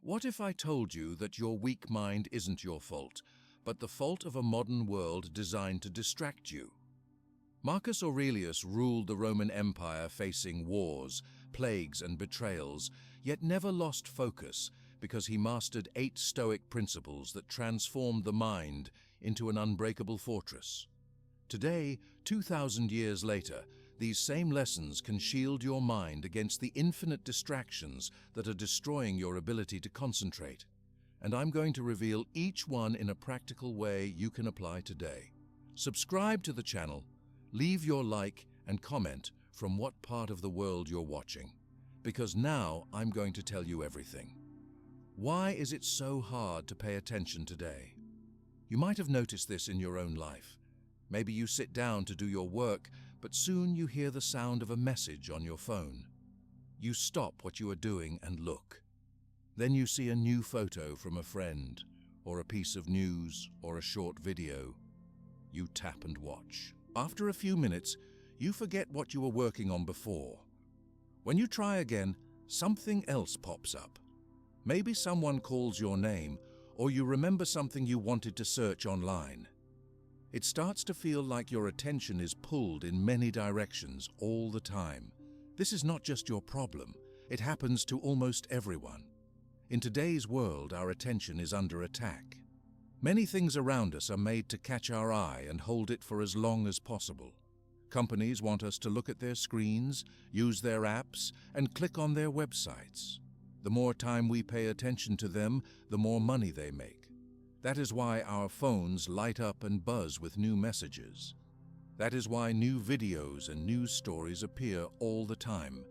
What if I told you that your weak mind isn't your fault, but the fault of a modern world designed to distract you? Marcus Aurelius ruled the Roman Empire facing wars, plagues, and betrayals, yet never lost focus because he mastered 8 Stoic principles that transformed the mind into an unbreakable fortress. Today, 2,000 years later, these same lessons can shield your mind against the infinite distractions that are destroying your ability to concentrate. And I'm going to reveal each one in a practical way you can apply today. Subscribe to the channel, leave your like and comment from what part of the world you're watching, because now I'm going to tell you everything. Why is it so hard to pay attention today? You might have noticed this in your own life. Maybe you sit down to do your work, but soon you hear the sound of a message on your phone. You stop what you are doing and look. Then you see a new photo from a friend, or a piece of news, or a short video. You tap and watch. After a few minutes, you forget what you were working on before. When you try again, something else pops up. Maybe someone calls your name, or you remember something you wanted to search online. It starts to feel like your attention is pulled in many directions all the time. This is not just your problem. It happens to almost everyone. In today's world, our attention is under attack. Many things around us are made to catch our eye and hold it for as long as possible. Companies want us to look at their screens, use their apps, and click on their websites. The more time we pay attention to them, the more money they make. That is why our phones light up and buzz with new messages. That is why new videos and news stories appear all the time.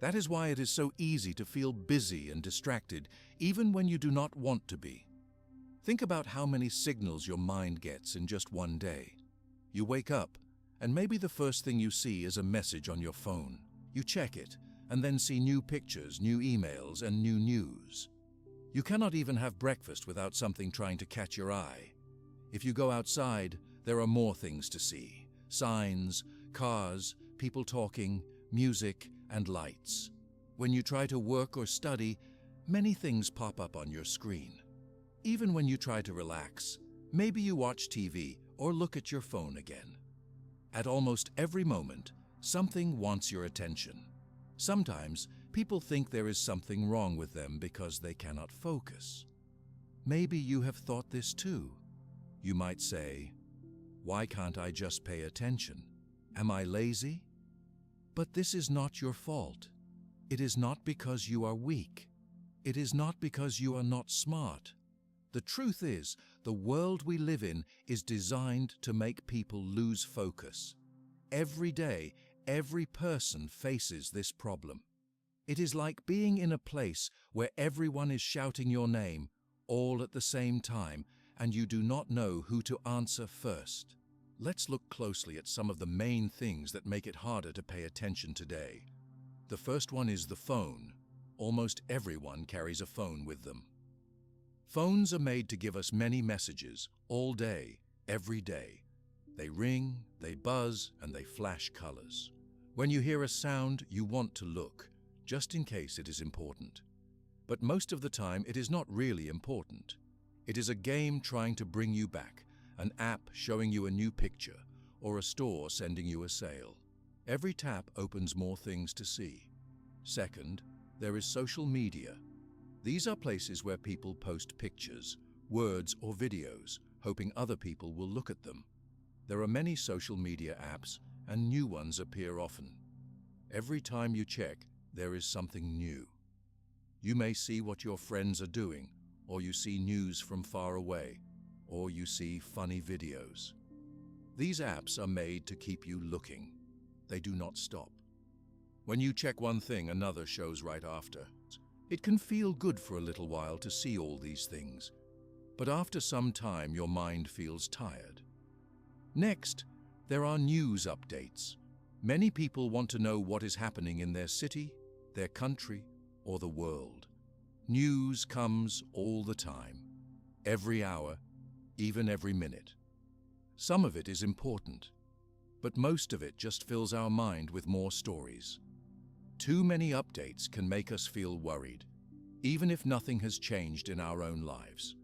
That is why it is so easy to feel busy and distracted, even when you do not want to be. Think about how many signals your mind gets in just one day. You wake up, and maybe the first thing you see is a message on your phone. You check it, and then see new pictures, new emails, and new news. You cannot even have breakfast without something trying to catch your eye. If you go outside, there are more things to see. Signs, cars, people talking, music, and lights. When you try to work or study, many things pop up on your screen. Even when you try to relax, maybe you watch TV or look at your phone again. At almost every moment, something wants your attention. Sometimes, people think there is something wrong with them because they cannot focus. Maybe you have thought this too. You might say, "Why can't I just pay attention? Am I lazy?" But this is not your fault. It is not because you are weak. It is not because you are not smart. The truth is, the world we live in is designed to make people lose focus. Every day, every person faces this problem. It is like being in a place where everyone is shouting your name all at the same time, and you do not know who to answer first. Let's look closely at some of the main things that make it harder to pay attention today. The first one is the phone. Almost everyone carries a phone with them. Phones are made to give us many messages all day, every day. They ring, they buzz, and they flash colors. When you hear a sound, you want to look, just in case it is important. But most of the time, it is not really important. It is a game trying to bring you back, an app showing you a new picture, or a store sending you a sale. Every tap opens more things to see. Second, there is social media. These are places where people post pictures, words, or videos, hoping other people will look at them. There are many social media apps, and new ones appear often. Every time you check, there is something new. You may see what your friends are doing, or you see news from far away, or you see funny videos. These apps are made to keep you looking. They do not stop. When you check one thing, another shows right after. It can feel good for a little while to see all these things, but after some time your mind feels tired. Next, there are news updates. Many people want to know what is happening in their city, their country, or the world. News comes all the time, every hour, even every minute. Some of it is important, but most of it just fills our mind with more stories. Too many updates can make us feel worried. even if nothing has changed in our own lives.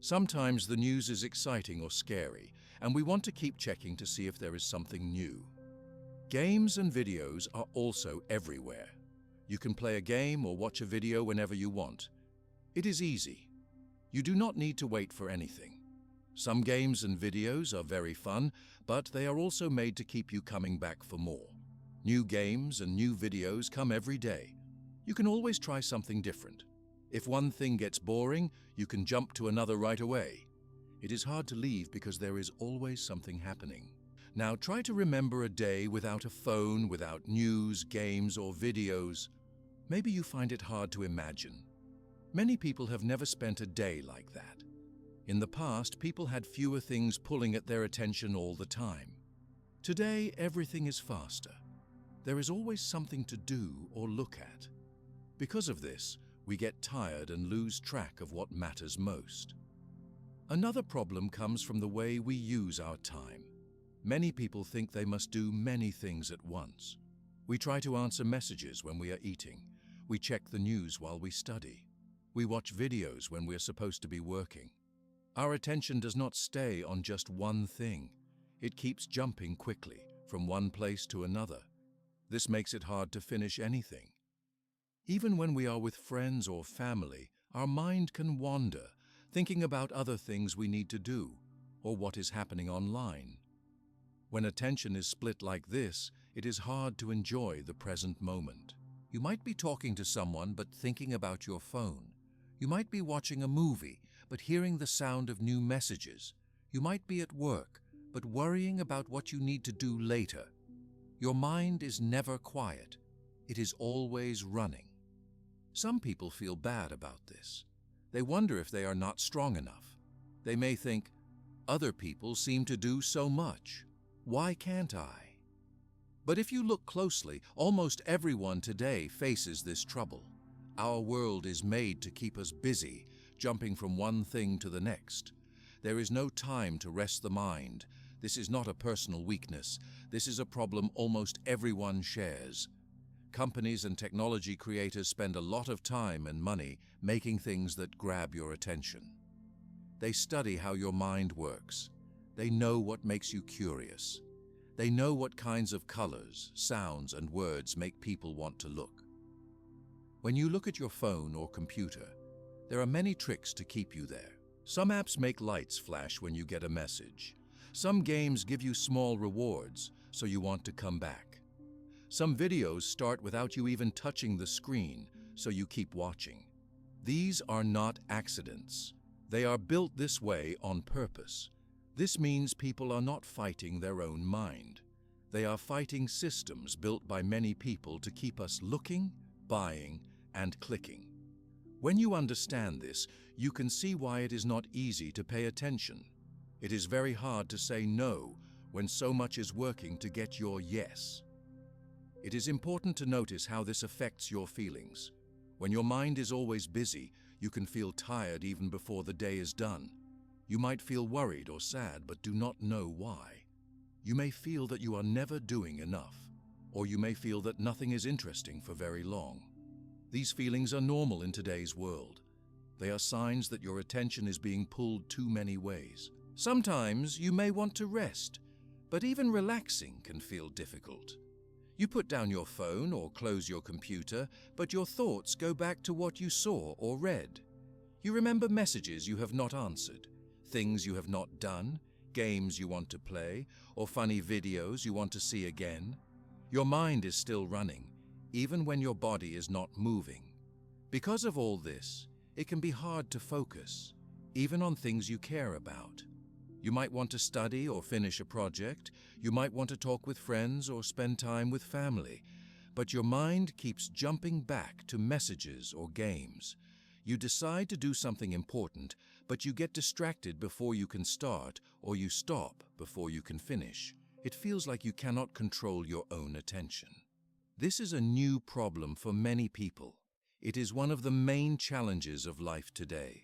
Sometimes the news is exciting or scary, and we want to keep checking to see if there is something new. Games and videos are also everywhere. You can play a game or watch a video whenever you want. It is easy. You do not need to wait for anything. Some games and videos are very fun, but they are also made to keep you coming back for more. New games and new videos come every day. You can always try something different. If one thing gets boring, you can jump to another right away. It is hard to leave because there is always something happening. Now try to remember a day without a phone, without news, games, or videos. Maybe you find it hard to imagine. Many people have never spent a day like that. In the past, people had fewer things pulling at their attention all the time. Today, everything is faster. There is always something to do or look at. Because of this, we get tired and lose track of what matters most. Another problem comes from the way we use our time. Many people think they must do many things at once. We try to answer messages when we are eating. We check the news while we study. We watch videos when we are supposed to be working. Our attention does not stay on just one thing. It keeps jumping quickly from one place to another. This makes it hard to finish anything. Even when we are with friends or family, our mind can wander, thinking about other things we need to do or what is happening online. When attention is split like this, it is hard to enjoy the present moment. You might be talking to someone but thinking about your phone. You might be watching a movie but hearing the sound of new messages. You might be at work but worrying about what you need to do later. Your mind is never quiet. It is always running. Some people feel bad about this. They wonder if they are not strong enough. They may think, other people seem to do so much. Why can't I? But if you look closely, almost everyone today faces this trouble. Our world is made to keep us busy, jumping from one thing to the next. There is no time to rest the mind. This is not a personal weakness. This is a problem almost everyone shares. Companies and technology creators spend a lot of time and money making things that grab your attention. They study how your mind works. They know what makes you curious. They know what kinds of colors, sounds, and words make people want to look. When you look at your phone or computer, there are many tricks to keep you there. Some apps make lights flash when you get a message. Some games give you small rewards, so you want to come back. Some videos start without you even touching the screen, so you keep watching. These are not accidents. They are built this way on purpose. This means people are not fighting their own mind. They are fighting systems built by many people to keep us looking, buying, and clicking. When you understand this, you can see why it is not easy to pay attention. It is very hard to say no when so much is working to get your yes. It is important to notice how this affects your feelings. When your mind is always busy, you can feel tired even before the day is done. You might feel worried or sad but do not know why. You may feel that you are never doing enough, or you may feel that nothing is interesting for very long. These feelings are normal in today's world. They are signs that your attention is being pulled too many ways. Sometimes you may want to rest, but even relaxing can feel difficult. You put down your phone or close your computer, but your thoughts go back to what you saw or read. You remember messages you have not answered, things you have not done, games you want to play, or funny videos you want to see again. Your mind is still running, even when your body is not moving. Because of all this, it can be hard to focus, even on things you care about. You might want to study or finish a project. You might want to talk with friends or spend time with family. But your mind keeps jumping back to messages or games. You decide to do something important, but you get distracted before you can start, or you stop before you can finish. It feels like you cannot control your own attention. This is a new problem for many people. It is one of the main challenges of life today.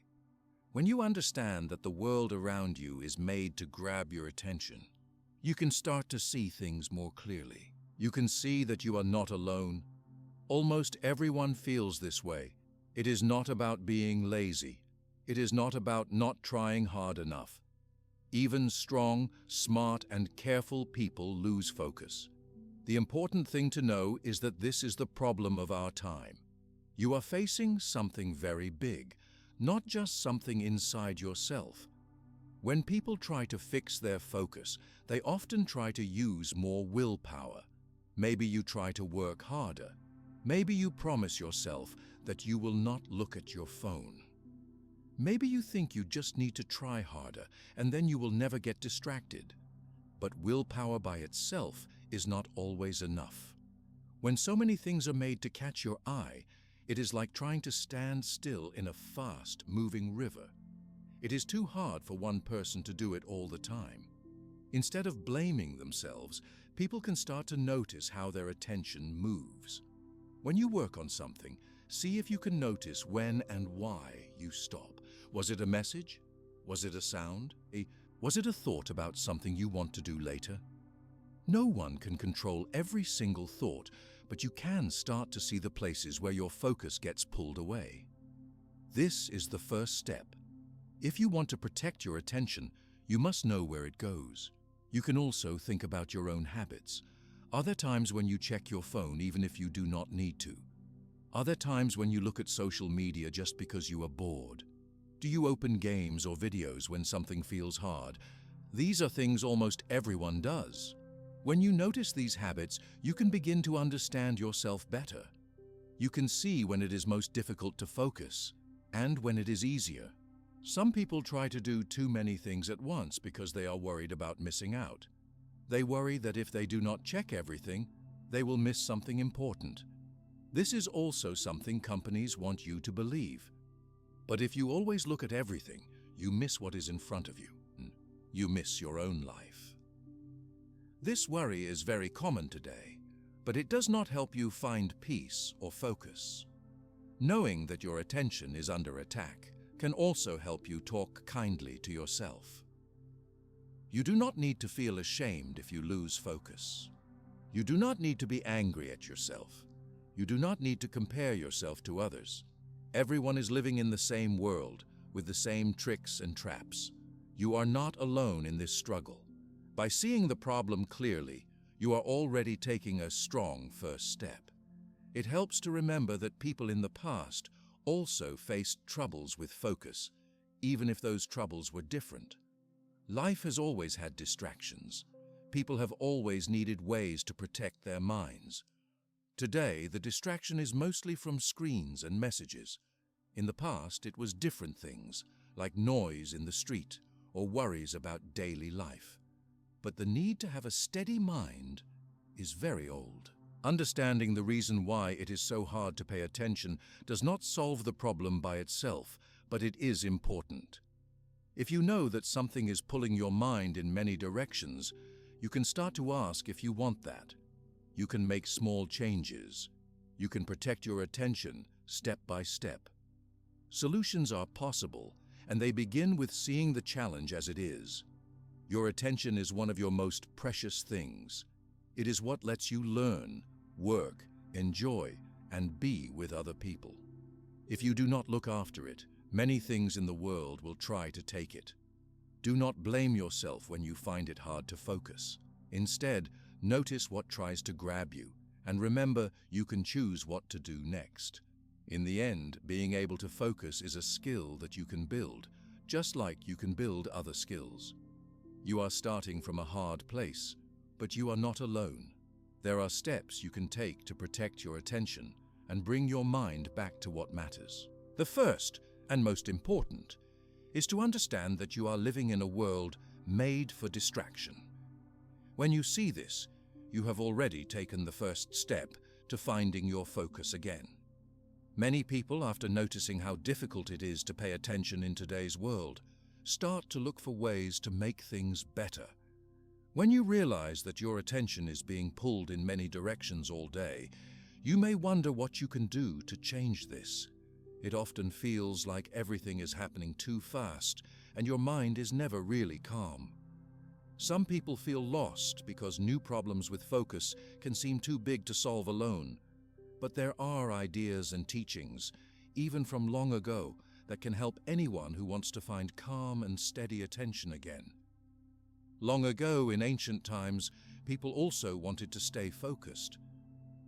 When you understand that the world around you is made to grab your attention, you can start to see things more clearly. You can see that you are not alone. Almost everyone feels this way. It is not about being lazy. It is not about not trying hard enough. Even strong, smart, and careful people lose focus. The important thing to know is that this is the problem of our time. You are facing something very big, not just something inside yourself. When people try to fix their focus, they often try to use more willpower. Maybe you try to work harder. Maybe you promise yourself that you will not look at your phone. Maybe you think you just need to try harder and then you will never get distracted. But willpower by itself is not always enough. When so many things are made to catch your eye, it is like trying to stand still in a fast-moving river. It is too hard for one person to do it all the time. Instead of blaming themselves, people can start to notice how their attention moves. When you work on something, see if you can notice when and why you stop. Was it a message? Was it a sound? Was it a thought about something you want to do later? No one can control every single thought, but you can start to see the places where your focus gets pulled away. This is the first step. If you want to protect your attention, you must know where it goes. You can also think about your own habits. Are there times when you check your phone even if you do not need to? Are there times when you look at social media just because you are bored? Do you open games or videos when something feels hard? These are things almost everyone does. When you notice these habits, you can begin to understand yourself better. You can see when it is most difficult to focus and when it is easier. Some people try to do too many things at once because they are worried about missing out. They worry that if they do not check everything, they will miss something important. This is also something companies want you to believe. But if you always look at everything, you miss what is in front of you. You miss your own life. This worry is very common today, but it does not help you find peace or focus. Knowing that your attention is under attack can also help you talk kindly to yourself. You do not need to feel ashamed if you lose focus. You do not need to be angry at yourself. You do not need to compare yourself to others. Everyone is living in the same world, with the same tricks and traps. You are not alone in this struggle. By seeing the problem clearly, you are already taking a strong first step. It helps to remember that people in the past also faced troubles with focus, even if those troubles were different. Life has always had distractions. People have always needed ways to protect their minds. Today, the distraction is mostly from screens and messages. In the past, it was different things, like noise in the street or worries about daily life. But the need to have a steady mind is very old. Understanding the reason why it is so hard to pay attention does not solve the problem by itself, but it is important. If you know that something is pulling your mind in many directions, you can start to ask if you want that. You can make small changes. You can protect your attention step by step. Solutions are possible, and they begin with seeing the challenge as it is. Your attention is one of your most precious things. It is what lets you learn, work, enjoy, and be with other people. If you do not look after it, many things in the world will try to take it. Do not blame yourself when you find it hard to focus. Instead, notice what tries to grab you, and remember you can choose what to do next. In the end, being able to focus is a skill that you can build, just like you can build other skills. You are starting from a hard place, but you are not alone. There are steps you can take to protect your attention and bring your mind back to what matters. The first, and most important, is to understand that you are living in a world made for distraction. When you see this, you have already taken the first step to finding your focus again. Many people, after noticing how difficult it is to pay attention in today's world, start to look for ways to make things better. When you realize that your attention is being pulled in many directions all day, you may wonder what you can do to change this. It often feels like everything is happening too fast, and your mind is never really calm. Some people feel lost because new problems with focus can seem too big to solve alone. But there are ideas and teachings, even from long ago, that can help anyone who wants to find calm and steady attention again. Long ago, in ancient times, people also wanted to stay focused.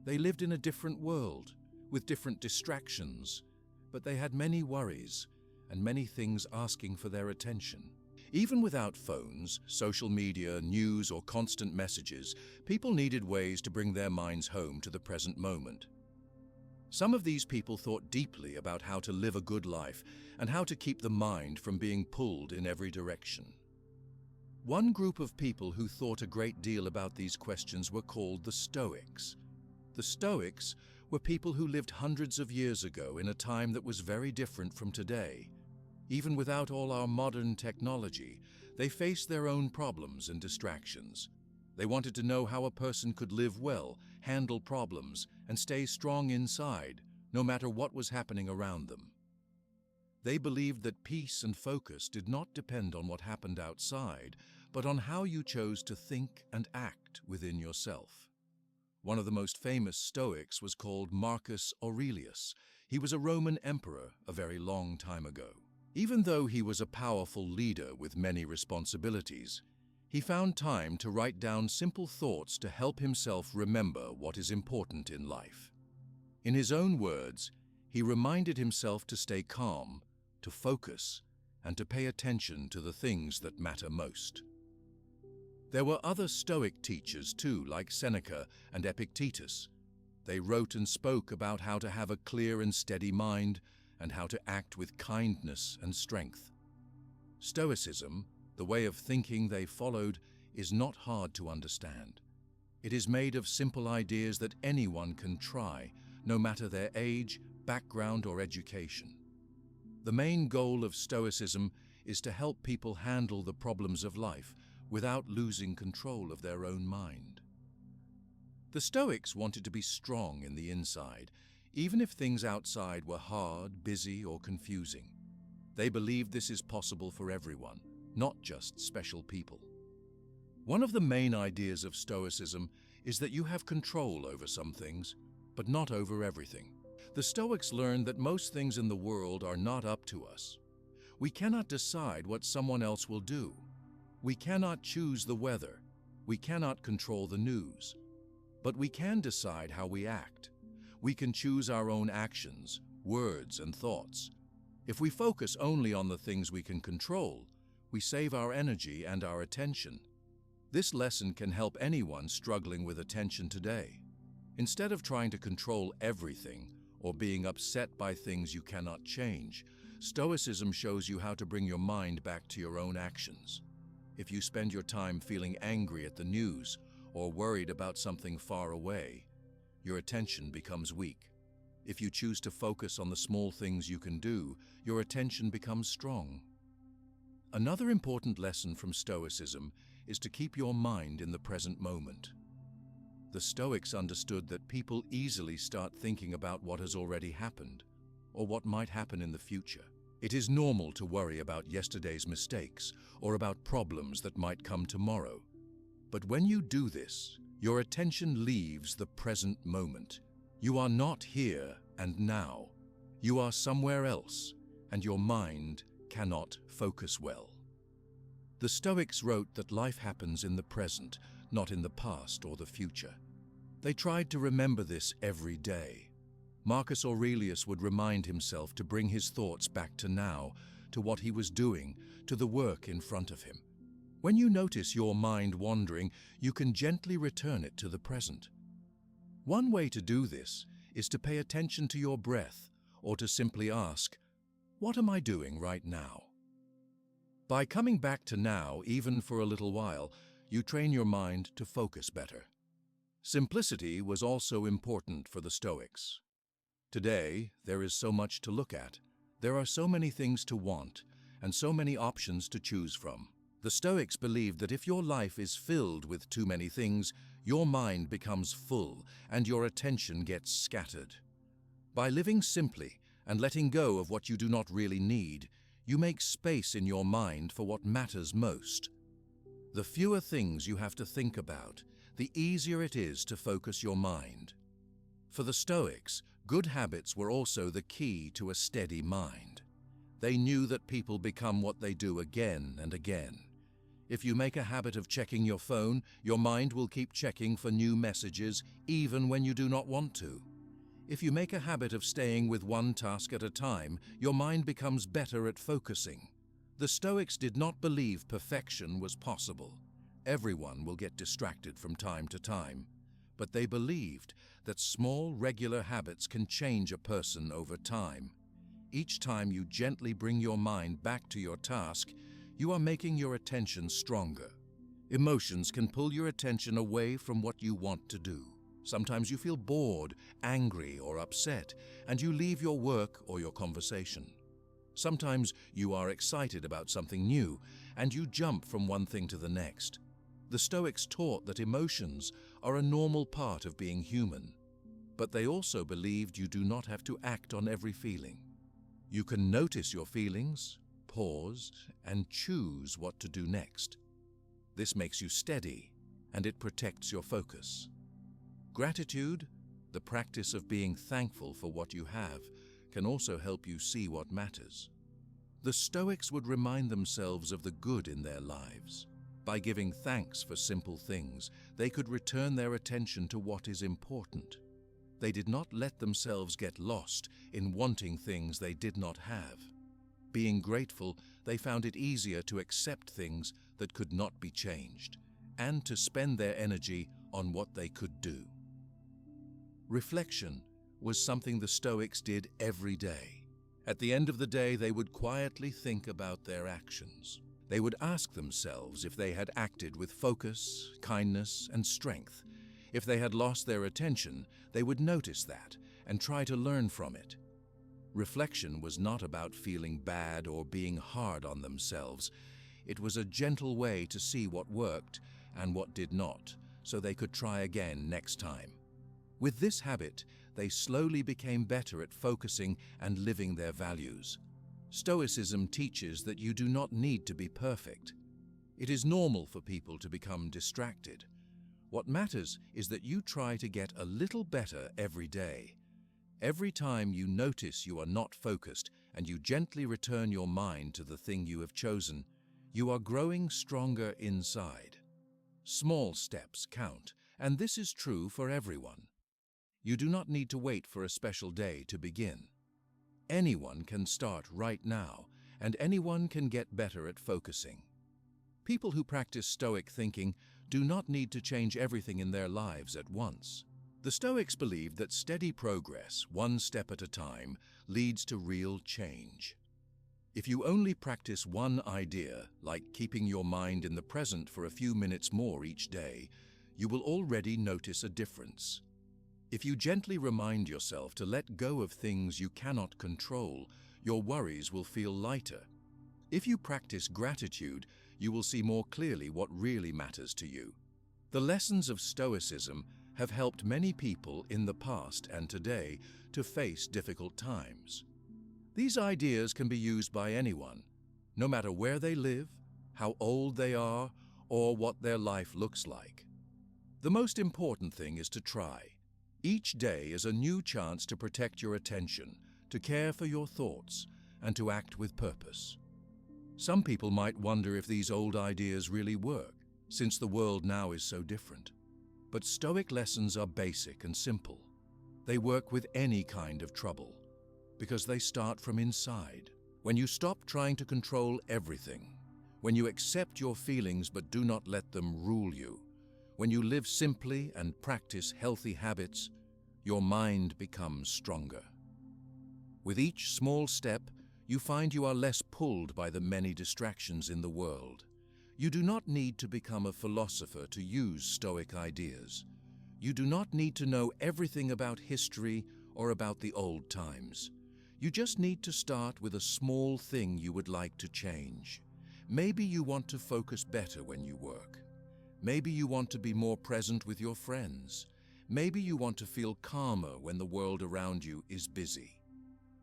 They lived in a different world, with different distractions, but they had many worries and many things asking for their attention. Even without phones, social media, news, or constant messages, people needed ways to bring their minds home to the present moment. Some of these people thought deeply about how to live a good life and how to keep the mind from being pulled in every direction. One group of people who thought a great deal about these questions were called the Stoics. The Stoics were people who lived hundreds of years ago in a time that was very different from today. Even without all our modern technology, they faced their own problems and distractions. They wanted to know how a person could live well, handle problems, and stay strong inside, no matter what was happening around them. They believed that peace and focus did not depend on what happened outside, but on how you chose to think and act within yourself. One of the most famous Stoics was called Marcus Aurelius. He was a Roman emperor a very long time ago. Even though he was a powerful leader with many responsibilities, he found time to write down simple thoughts to help himself remember what is important in life. In his own words, he reminded himself to stay calm, to focus, and to pay attention to the things that matter most. There were other Stoic teachers too, like Seneca and Epictetus. They wrote and spoke about how to have a clear and steady mind and how to act with kindness and strength. Stoicism, the way of thinking they followed, is not hard to understand. It is made of simple ideas that anyone can try, no matter their age, background, or education. The main goal of Stoicism is to help people handle the problems of life without losing control of their own mind. The Stoics wanted to be strong in the inside, even if things outside were hard, busy, or confusing. They believed this is possible for everyone, not just special people. One of the main ideas of Stoicism is that you have control over some things, but not over everything. The Stoics learned that most things in the world are not up to us. We cannot decide what someone else will do. We cannot choose the weather. We cannot control the news. But we can decide how we act. We can choose our own actions, words, and thoughts. If we focus only on the things we can control, we save our energy and our attention. This lesson can help anyone struggling with attention today. Instead of trying to control everything or being upset by things you cannot change, Stoicism shows you how to bring your mind back to your own actions. If you spend your time feeling angry at the news or worried about something far away, your attention becomes weak. If you choose to focus on the small things you can do, your attention becomes strong. Another important lesson from Stoicism is to keep your mind in the present moment. The Stoics understood that people easily start thinking about what has already happened or what might happen in the future. It is normal to worry about yesterday's mistakes or about problems that might come tomorrow. But when you do this, your attention leaves the present moment. You are not here and now. You are somewhere else, and your mind cannot focus well. The Stoics wrote that life happens in the present, not in the past or the future. They tried to remember this every day. Marcus Aurelius would remind himself to bring his thoughts back to now, to what he was doing, to the work in front of him. When you notice your mind wandering, you can gently return it to the present. One way to do this is to pay attention to your breath, or to simply ask, "What am I doing right now?" By coming back to now, even for a little while, you train your mind to focus better. Simplicity was also important for the Stoics. Today, there is so much to look at. There are so many things to want, and so many options to choose from. The Stoics believed that if your life is filled with too many things, your mind becomes full and your attention gets scattered. By living simply and letting go of what you do not really need, you make space in your mind for what matters most. The fewer things you have to think about, the easier it is to focus your mind. For the Stoics, Good habits were also the key to a steady mind. They knew that people become what they do again and again. If you make a habit of checking your phone, your mind will keep checking for new messages even when you do not want to. If you make a habit of staying with one task at a time, your mind becomes better at focusing. The Stoics did not believe perfection was possible. Everyone will get distracted from time to time. But they believed that small, regular habits can change a person over time. Each time you gently bring your mind back to your task, you are making your attention stronger. Emotions can pull your attention away from what you want to do. Sometimes you feel bored, angry, or upset, and you leave your work or your conversation. Sometimes you are excited about something new, and you jump from one thing to the next. The Stoics taught that emotions are a normal part of being human, but they also believed you do not have to act on every feeling. You can notice your feelings, pause, and choose what to do next. This makes you steady, and it protects your focus. Gratitude, the practice of being thankful for what you have, can also help you see what matters. The Stoics would remind themselves of the good in their lives. By giving thanks for simple things, they could return their attention to what is important. They did not let themselves get lost in wanting things they did not have. Being grateful, they found it easier to accept things that could not be changed, and to spend their energy on what they could do. Reflection was something the Stoics did every day. At the end of the day, they would quietly think about their actions. They would ask themselves if they had acted with focus, kindness, and strength. If they had lost their attention, they would notice that and try to learn from it. Reflection was not about feeling bad or being hard on themselves. It was a gentle way to see what worked and what did not, so they could try again next time. With this habit, they slowly became better at focusing and living their values. Stoicism teaches that you do not need to be perfect. It is normal for people to become distracted. What matters is that you try to get a little better every day. Every time you notice you are not focused and you gently return your mind to the thing you have chosen, you are growing stronger inside. Small steps count, and this is true for everyone. You do not need to wait for a special day to begin. Anyone can start right now, and anyone can get better at focusing. People who practice Stoic thinking do not need to change everything in their lives at once. The Stoics believed that steady progress, one step at a time, leads to real change. If you only practice one idea, like keeping your mind in the present for a few minutes more each day, you will already notice a difference. If you gently remind yourself to let go of things you cannot control, your worries will feel lighter. If you practice gratitude, you will see more clearly what really matters to you. The lessons of Stoicism have helped many people in the past and today to face difficult times. These ideas can be used by anyone, no matter where they live, how old they are, or what their life looks like. The most important thing is to try. Each day is a new chance to protect your attention, to care for your thoughts, and to act with purpose. Some people might wonder if these old ideas really work, since the world now is so different. But Stoic lessons are basic and simple. They work with any kind of trouble, because they start from inside. When you stop trying to control everything, when you accept your feelings but do not let them rule you, when you live simply and practice healthy habits, your mind becomes stronger. With each small step, you find you are less pulled by the many distractions in the world. You do not need to become a philosopher to use Stoic ideas. You do not need to know everything about history or about the old times. You just need to start with a small thing you would like to change. Maybe you want to focus better when you work. Maybe you want to be more present with your friends. Maybe you want to feel calmer when the world around you is busy.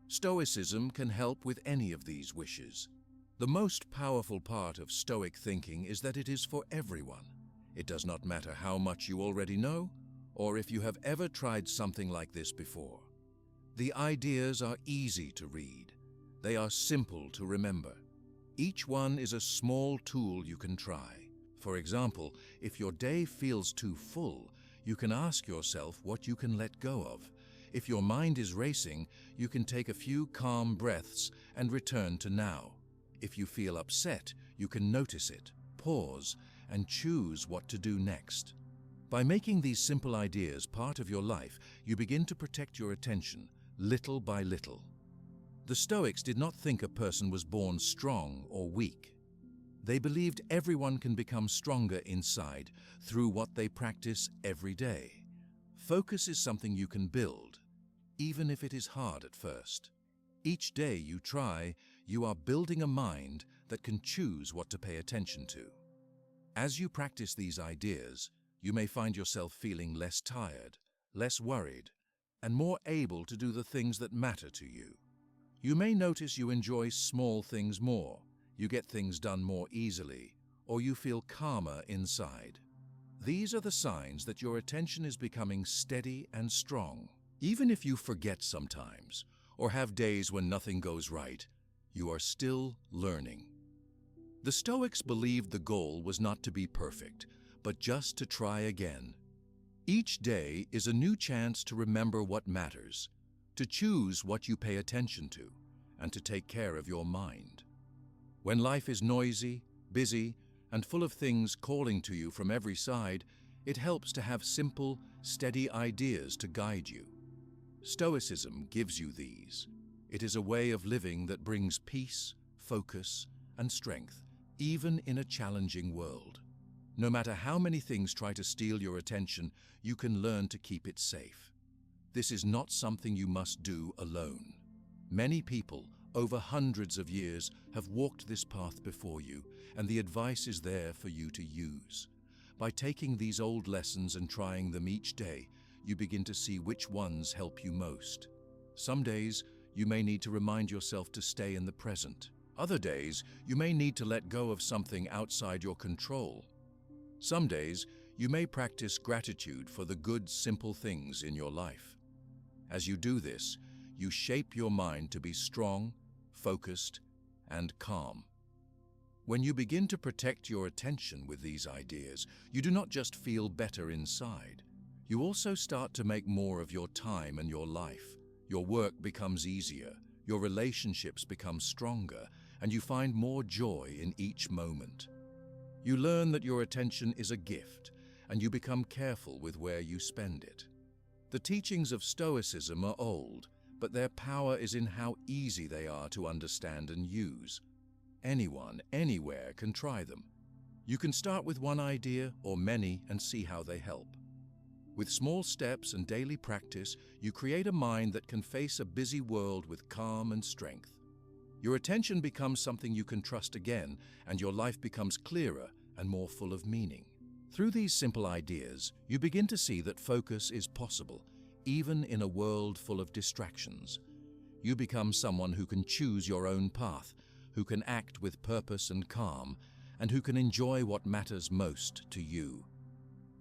Stoicism can help with any of these wishes. The most powerful part of Stoic thinking is that it is for everyone. It does not matter how much you already know, or if you have ever tried something like this before. The ideas are easy to read. They are simple to remember. Each one is a small tool you can try. For example, if your day feels too full, you can ask yourself what you can let go of. If your mind is racing, you can take a few calm breaths and return to now. If you feel upset, you can notice it, pause, and choose what to do next. By making these simple ideas part of your life, you begin to protect your attention, little by little. The Stoics did not think a person was born strong or weak. They believed everyone can become stronger inside through what they practice every day. Focus is something you can build, even if it is hard at first. Each day you try, you are building a mind that can choose what to pay attention to. As you practice these ideas, you may find yourself feeling less tired, less worried, and more able to do the things that matter to you. You may notice you enjoy small things more, you get things done more easily, or you feel calmer inside. These are the signs that your attention is becoming steady and strong. Even if you forget sometimes, or have days when nothing goes right, you are still learning. The Stoics believed the goal was not to be perfect, but just to try again. Each day is a new chance to remember what matters, to choose what you pay attention to, and to take care of your mind. When life is noisy, busy, and full of things calling to you from every side, it helps to have simple, steady ideas to guide you. Stoicism gives you these. It is a way of living that brings peace, focus, and strength, even in a challenging world. No matter how many things try to steal your attention, you can learn to keep it safe. This is not something you must do alone. Many people, over hundreds of years, have walked this path before you, and the advice is there for you to use. By taking these old lessons and trying them each day, you begin to see which ones help you most. Some days, you may need to remind yourself to stay in the present. Other days, you may need to let go of something outside your control. Some days, you may practice gratitude for the good, simple things in your life. As you do this, you shape your mind to be strong, focused, and calm. When you begin to protect your attention with these ideas, you do not just feel better inside. You also start to make more of your time and your life. Your work becomes easier, your relationships become stronger, and you find more joy in each moment. You learn that your attention is a gift, and you become careful with where you spend it. The teachings of Stoicism are old, but their power is in how easy they are to understand and use. Anyone, anywhere can try them. You can start with one idea or many and see how they help. With small steps and daily practice, you create a mind that can face a busy world with calm and strength. Your attention becomes something you can trust again, and your life becomes clearer and more full of meaning. Through these simple ideas, you begin to see that focus is possible, even in a world full of distractions. You become someone who can choose your own path, who can act with purpose and calm, and who can enjoy what matters most to you.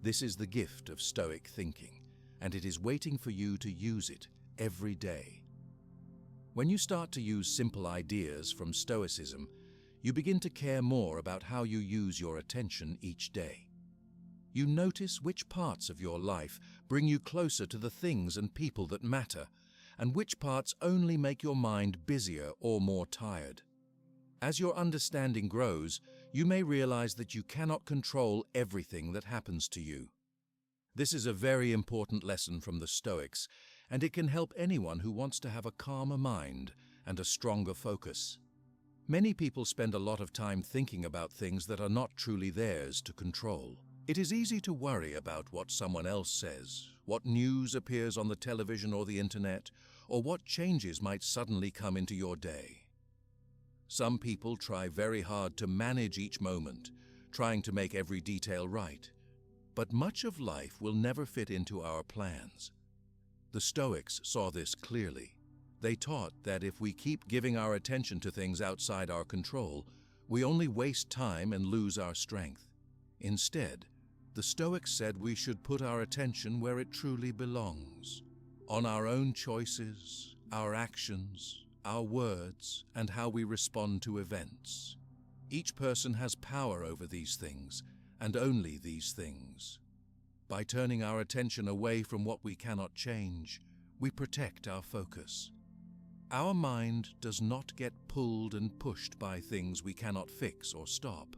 This is the gift of Stoic thinking, and it is waiting for you to use it every day. When you start to use simple ideas from Stoicism, you begin to care more about how you use your attention each day. You notice which parts of your life bring you closer to the things and people that matter, and which parts only make your mind busier or more tired. As your understanding grows, you may realize that you cannot control everything that happens to you. This is a very important lesson from the Stoics, and it can help anyone who wants to have a calmer mind and a stronger focus. Many people spend a lot of time thinking about things that are not truly theirs to control. It is easy to worry about what someone else says, what news appears on the television or the internet, or what changes might suddenly come into your day. Some people try very hard to manage each moment, trying to make every detail right. But much of life will never fit into our plans. The Stoics saw this clearly. They taught that if we keep giving our attention to things outside our control, we only waste time and lose our strength. Instead, the Stoics said we should put our attention where it truly belongs. on our own choices, our actions, our words, and how we respond to events. Each person has power over these things, and only these things. By turning our attention away from what we cannot change, we protect our focus. Our mind does not get pulled and pushed by things we cannot fix or stop.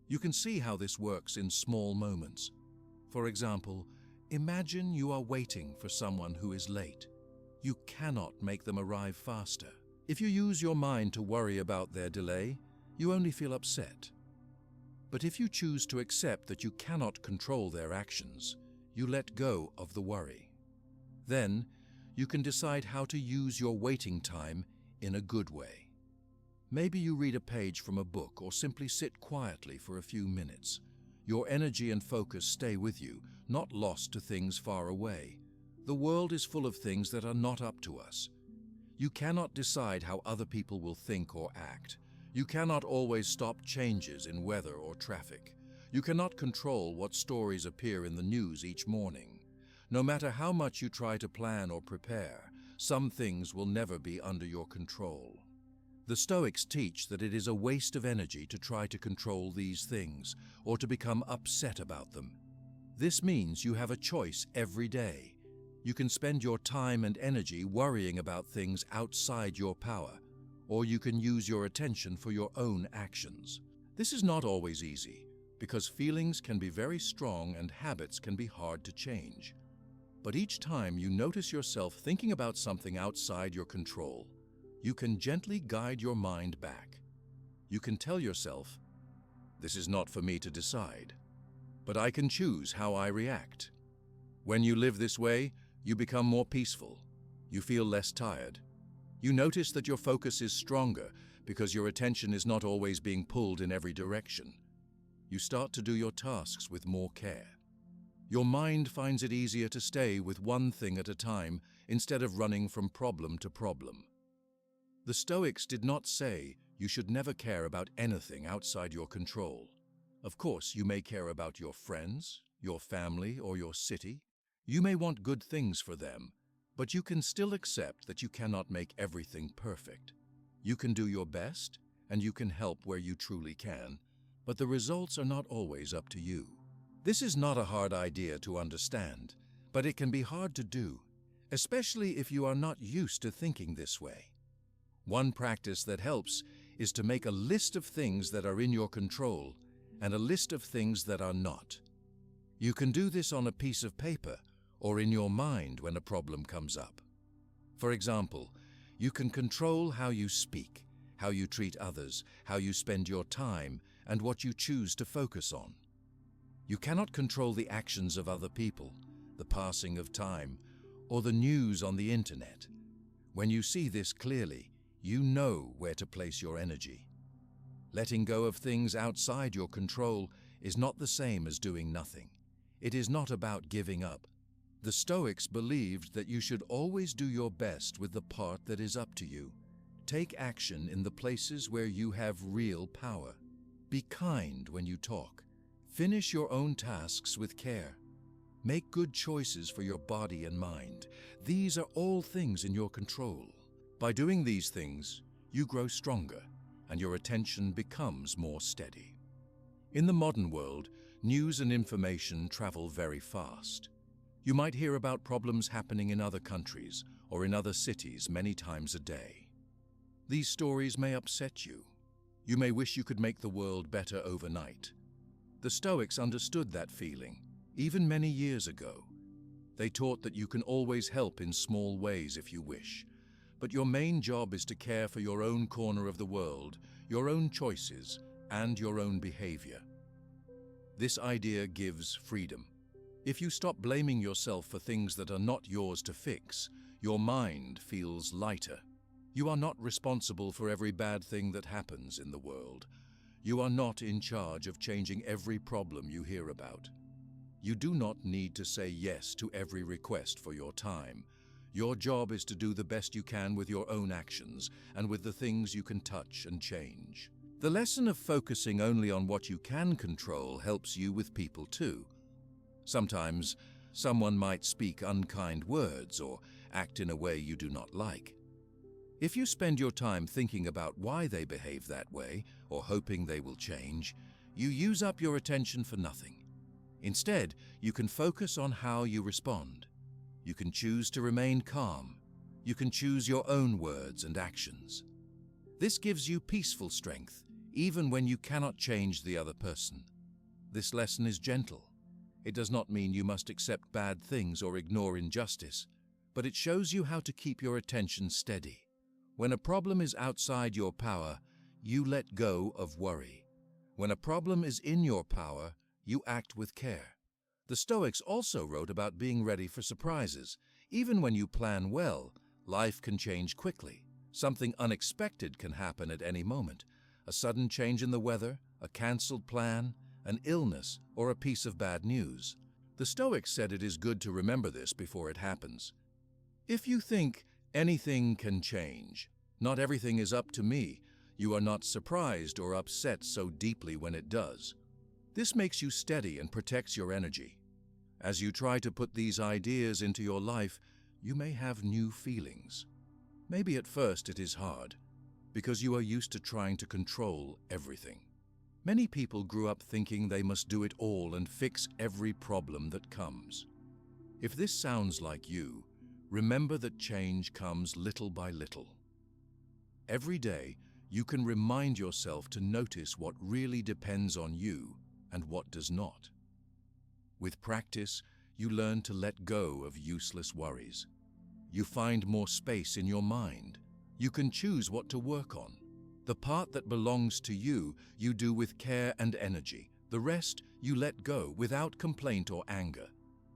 You can see how this works in small moments. For example, imagine you are waiting for someone who is late. You cannot make them arrive faster. If you use your mind to worry about their delay, you only feel upset. But if you choose to accept that you cannot control their actions, you let go of the worry. Then, you can decide how to use your waiting time in a good way. Maybe you read a page from a book or simply sit quietly for a few minutes. Your energy and focus stay with you, not lost to things far away. The world is full of things that are not up to us. You cannot decide how other people will think or act. You cannot always stop changes in weather or traffic. You cannot control what stories appear in the news each morning. No matter how much you try to plan or prepare, some things will never be under your control. The Stoics teach that it is a waste of energy to try to control these things or to become upset about them. This means you have a choice every day. You can spend your time and energy worrying about things outside your power, or you can use your attention for your own actions. This is not always easy, because feelings can be very strong and habits can be hard to change. But each time you notice yourself thinking about something outside your control, you can gently guide your mind back. You can tell yourself, "This is not for me to decide, but I can choose how I react." When you live this way, you become more peaceful. You feel less tired. You notice that your focus is stronger because your attention is not always being pulled in every direction. You start to do your tasks with more care. Your mind finds it easier to stay with one thing at a time instead of running from problem to problem. The Stoics did not say you should never care about anything outside your control. Of course, you may care about your friends, your family, or your city. You may want good things for them, but you can still accept that you cannot make everything perfect. You can do your best, and you can help where you truly can, but the results are not always up to you. This is not a hard idea to understand, but it can be hard to do, especially if you are not used to thinking this way. One practice that helps is to make a list of things that are in your control and a list of things that are not. You can do this on a piece of paper or in your mind when a problem comes up. For example, you can control how you speak, how you treat others, how you spend your time, and what you choose to focus on. You cannot control the actions of other people, the passing of time, or the news on the internet. When you see this clearly, you know where to place your energy. Letting go of things outside your control is not the same as doing nothing. It is not about giving up. The Stoics believed that you should always do your best with the part that is up to you. Take action in the places where you have real power. Be kind when you talk. Finish your own tasks with care. Make good choices for your body and mind. These are all things in your control. By doing these things, you grow stronger and your attention becomes more steady. In the modern world, news and information travel very fast. You might hear about problems happening in other countries or in other cities many times a day. These stories may upset you. You may wish you could make the world better overnight. The Stoics understood that feeling, even many years ago. They taught that you can always help in small ways if you wish, but your main job is to care for your own corner of the world, your own choices, and your own behavior. This idea gives freedom. If you stop blaming yourself for things that are not yours to fix, your mind feels lighter. You are not responsible for every bad thing that happens in the world. You are not in charge of changing every problem you hear about. You do not need to say yes to every request for your time. Your job is to do the best you can with your own actions and with the things you can touch and change. The lesson of focusing only on what you can control helps you with people too. Sometimes, someone might speak unkind words or act in a way you do not like. If you spend your time thinking about why they behave that way or hoping they will change, you use up your attention for nothing. Instead, you can focus on how you respond. You can choose to remain calm. You can choose your own words and actions. This gives you peaceful strength, even when you cannot change the other person. This lesson is gentle. It does not mean you must accept bad things or ignore injustice, but it shows you how to keep your attention steady. When a problem is outside your power, you let go of worry. When a problem is in your power, you act with care. The Stoics also wrote about being ready for surprises. Even when you plan well, life can change quickly. Something unexpected can happen at any moment. A sudden change in the weather, a cancelled plan, an illness, or a piece of bad news. The Stoics said it is good to remember this before it happens. If you think anything can change, not everything is up to me, you are not surprised or upset so deeply when it does. This makes you steady and protects your energy. As you try to put these ideas into your life, you may have new feelings. Maybe at first it is hard, because you are used to trying to control everything. Many people grew up thinking they must do it all and fix every problem that comes. If this sounds like you, remember that change comes little by little. Every day, you can remind yourself to notice what really depends on you and what does not. With practice, you learn to let go of useless worries. You find more space in your mind. You can choose what to work on. The part that belongs to you, you do with care and energy. The rest, you let go without complaint or anger.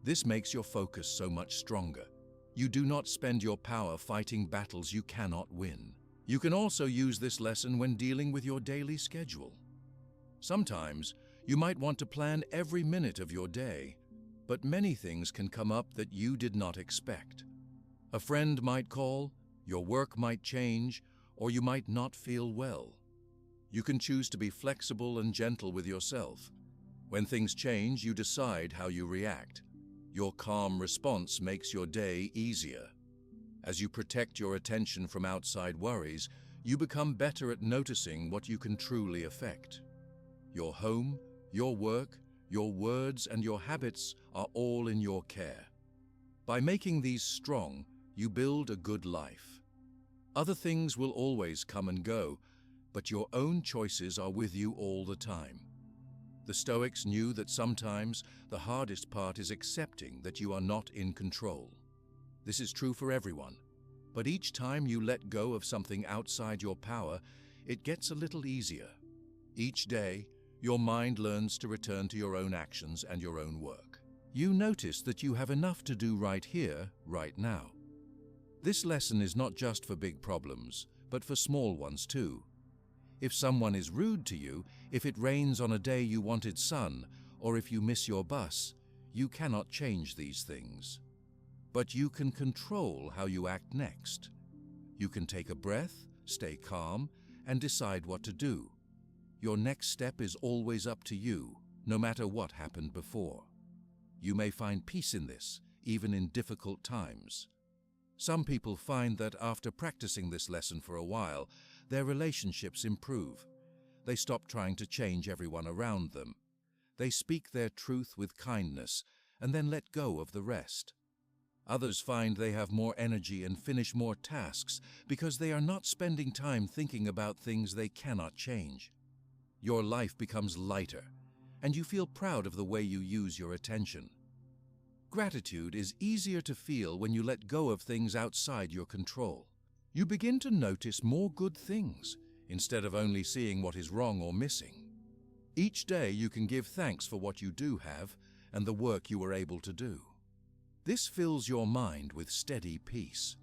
This makes your focus so much stronger. You do not spend your power fighting battles you cannot win. You can also use this lesson when dealing with your daily schedule. Sometimes, you might want to plan every minute of your day, but many things can come up that you did not expect. A friend might call, your work might change, or you might not feel well. You can choose to be flexible and gentle with yourself. When things change, you decide how you react. Your calm response makes your day easier. As you protect your attention from outside worries, you become better at noticing what you can truly affect. Your home, your work, your words, and your habits are all in your care. By making these strong, you build a good life. Other things will always come and go, but your own choices are with you all the time. The Stoics knew that sometimes the hardest part is accepting that you are not in control. This is true for everyone, but each time you let go of something outside your power, it gets a little easier. Each day, your mind learns to return to your own actions and your own work. You notice that you have enough to do right here, right now. This lesson is not just for big problems, but for small ones too. If someone is rude to you, if it rains on a day you wanted sun, or if you miss your bus, you cannot change these things. But you can control how you act next. You can take a breath, stay calm, and decide what to do. Your next step is always up to you, no matter what happened before. You may find peace in this, even in difficult times. Some people find that after practicing this lesson for a while, their relationships improve. They stop trying to change everyone around them. They speak their truth with kindness and then let go of the rest. Others find they have more energy and finish more tasks because they are not spending time thinking about things they cannot change. Your life becomes lighter, and you feel proud of the way you use your attention. Gratitude is easier to feel when you let go of things outside your control. You begin to notice more good things, instead of only seeing what is wrong or missing. Each day you can give thanks for what you do have and the work you were able to do. This fills your mind with steady peace.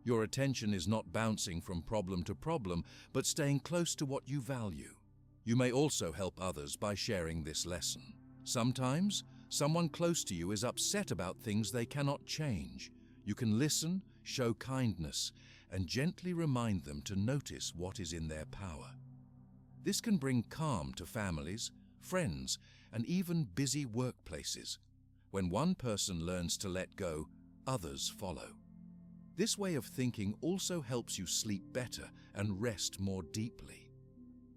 Your attention is not bouncing from problem to problem, but staying close to what you value. You may also help others by sharing this lesson. Sometimes, someone close to you is upset about things they cannot change. You can listen, show kindness, and gently remind them to notice what is in their power. This can bring calm to families, friends, and even busy workplaces. When one person learns to let go, others follow. This way of thinking also helps you sleep better and rest more deeply.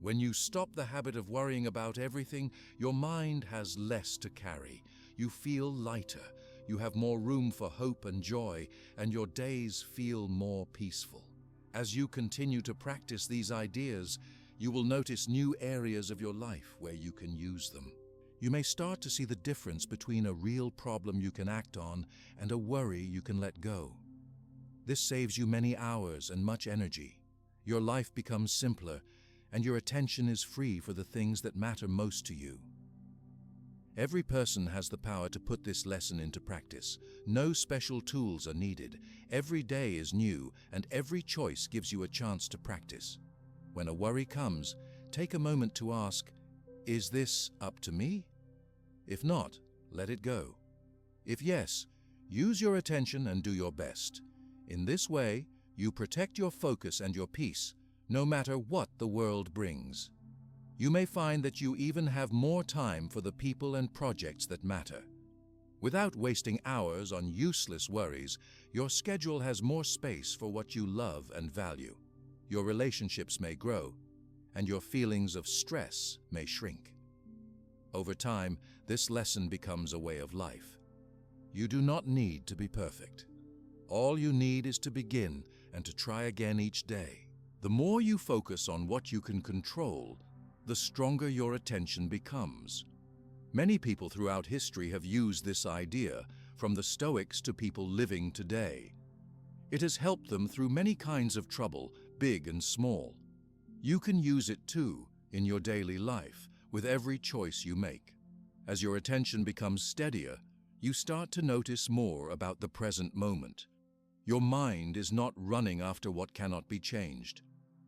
When you stop the habit of worrying about everything, your mind has less to carry. You feel lighter, you have more room for hope and joy, and your days feel more peaceful. As you continue to practice these ideas, you will notice new areas of your life where you can use them. You may start to see the difference between a real problem you can act on and a worry you can let go. This saves you many hours and much energy. Your life becomes simpler, and your attention is free for the things that matter most to you. Every person has the power to put this lesson into practice. No special tools are needed. Every day is new, and every choice gives you a chance to practice. When a worry comes, take a moment to ask, "Is this up to me?" If not, let it go. If yes, use your attention and do your best. In this way, you protect your focus and your peace, no matter what the world brings. You may find that you even have more time for the people and projects that matter. Without wasting hours on useless worries, your schedule has more space for what you love and value. Your relationships may grow, and your feelings of stress may shrink. Over time, this lesson becomes a way of life. You do not need to be perfect. All you need is to begin and to try again each day. The more you focus on what you can control, the stronger your attention becomes. Many people throughout history have used this idea, from the Stoics to people living today. It has helped them through many kinds of trouble, big and small. You can use it too in your daily life, with every choice you make. As your attention becomes steadier, you start to notice more about the present moment. Your mind is not running after what cannot be changed.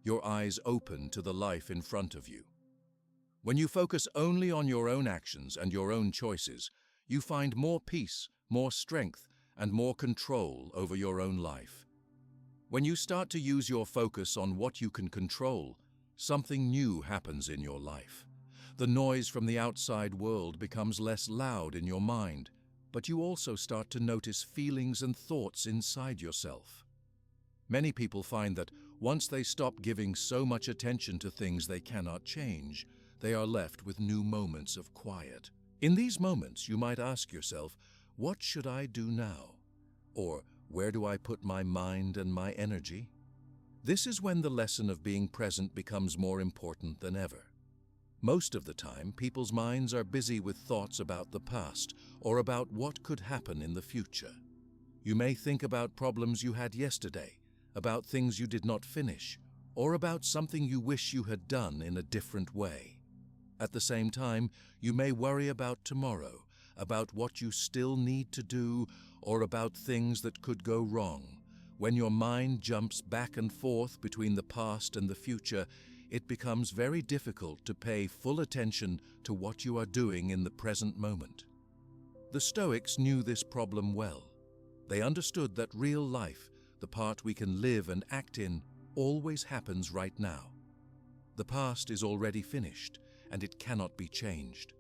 Your eyes open to the life in front of you. When you focus only on your own actions and your own choices, you find more peace, more strength, and more control over your own life. When you start to use your focus on what you can control, something new happens in your life. The noise from the outside world becomes less loud in your mind, but you also start to notice feelings and thoughts inside yourself. Many people find that once they stop giving so much attention to things they cannot change, they are left with new moments of quiet. In these moments, you might ask yourself, "What should I do now?" Or, "Where do I put my mind and my energy?" This is when the lesson of being present becomes more important than ever. Most of the time, people's minds are busy with thoughts about the past or about what could happen in the future. You may think about problems you had yesterday, about things you did not finish, or about something you wish you had done in a different way. At the same time, you may worry about tomorrow, about what you still need to do, or about things that could go wrong. When your mind jumps back and forth between the past and the future, it becomes very difficult to pay full attention to what you are doing in the present moment. The Stoics knew this problem well. They understood that real life, the part we can live and act in, always happens right now. The past is already finished, and it cannot be changed.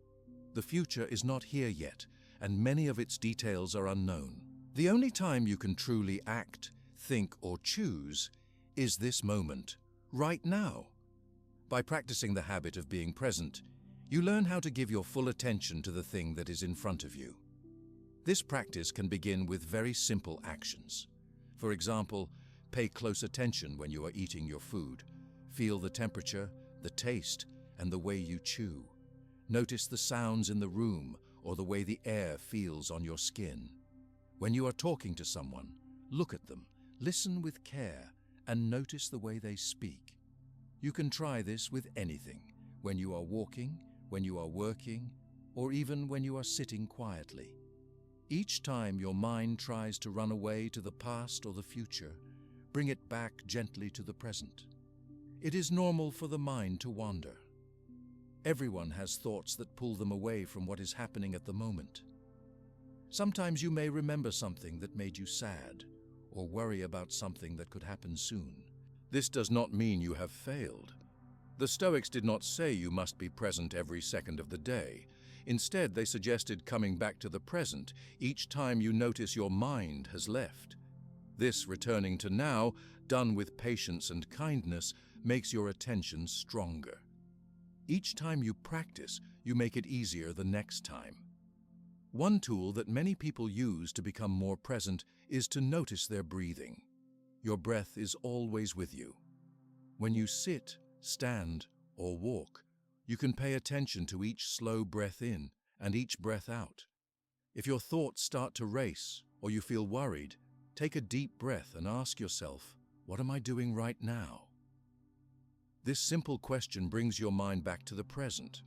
The future is not here yet, and many of its details are unknown. The only time you can truly act, think, or choose is this moment, right now. By practicing the habit of being present, you learn how to give your full attention to the thing that is in front of you. This practice can begin with very simple actions. For example, pay close attention when you are eating your food. Feel the temperature, the taste, and the way you chew. Notice the sounds in the room or the way the air feels on your skin. When you are talking to someone, look at them, listen with care, and notice the way they speak. You can try this with anything, when you are walking, when you are working, or even when you are sitting quietly. Each time your mind tries to run away to the past or the future, bring it back gently to the present. It is normal for the mind to wander. Everyone has thoughts that pull them away from what is happening at the moment. Sometimes you may remember something that made you sad, or worry about something that could happen soon. This does not mean you have failed. The Stoics did not say you must be present every second of the day. Instead, they suggested coming back to the present each time you notice your mind has left. This returning to now, done with patience and kindness, makes your attention stronger. Each time you practice, you make it easier the next time. One tool that many people use to become more present is to notice their breathing. Your breath is always with you. When you sit, stand, or walk, you can pay attention to each slow breath in and each breath out. If your thoughts start to race or you feel worried, take a deep breath and ask yourself, what am I doing right now? This simple question brings your mind back to the present.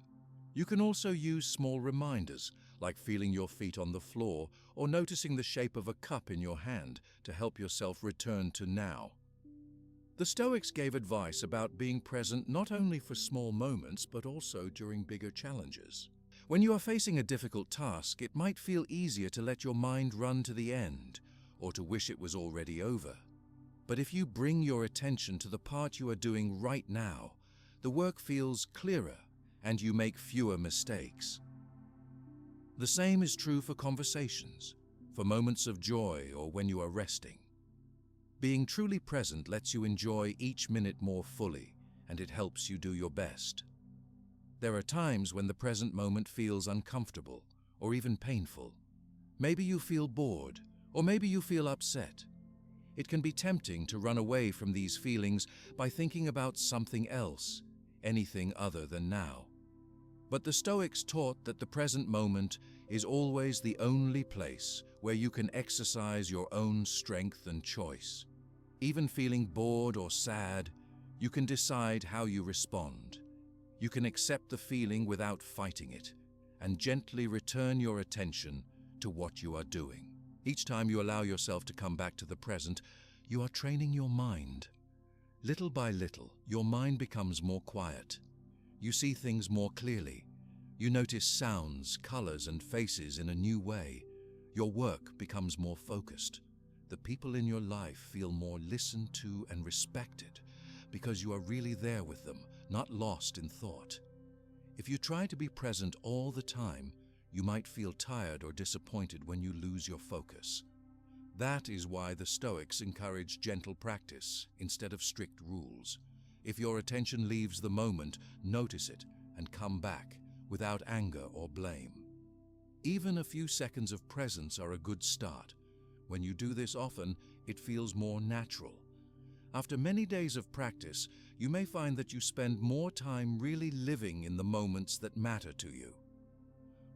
You can also use small reminders, like feeling your feet on the floor or noticing the shape of a cup in your hand to help yourself return to now. The Stoics gave advice about being present not only for small moments, but also during bigger challenges. When you are facing a difficult task, it might feel easier to let your mind run to the end, or to wish it was already over. But if you bring your attention to the part you are doing right now, the work feels clearer and you make fewer mistakes. The same is true for conversations, for moments of joy, or when you are resting. Being truly present lets you enjoy each minute more fully, and it helps you do your best. There are times when the present moment feels uncomfortable or even painful. Maybe you feel bored, or maybe you feel upset. It can be tempting to run away from these feelings by thinking about something else, anything other than now. But the Stoics taught that the present moment is always the only place where you can exercise your own strength and choice. Even feeling bored or sad, you can decide how you respond. You can accept the feeling without fighting it, and gently return your attention to what you are doing. Each time you allow yourself to come back to the present, you are training your mind. Little by little, your mind becomes more quiet. You see things more clearly. You notice sounds, colors, and faces in a new way. Your work becomes more focused. The people in your life feel more listened to and respected because you are really there with them, not lost in thought. If you try to be present all the time, you might feel tired or disappointed when you lose your focus. That is why the Stoics encourage gentle practice instead of strict rules. If your attention leaves the moment, notice it and come back without anger or blame. Even a few seconds of presence are a good start. When you do this often, it feels more natural. After many days of practice, you may find that you spend more time really living in the moments that matter to you.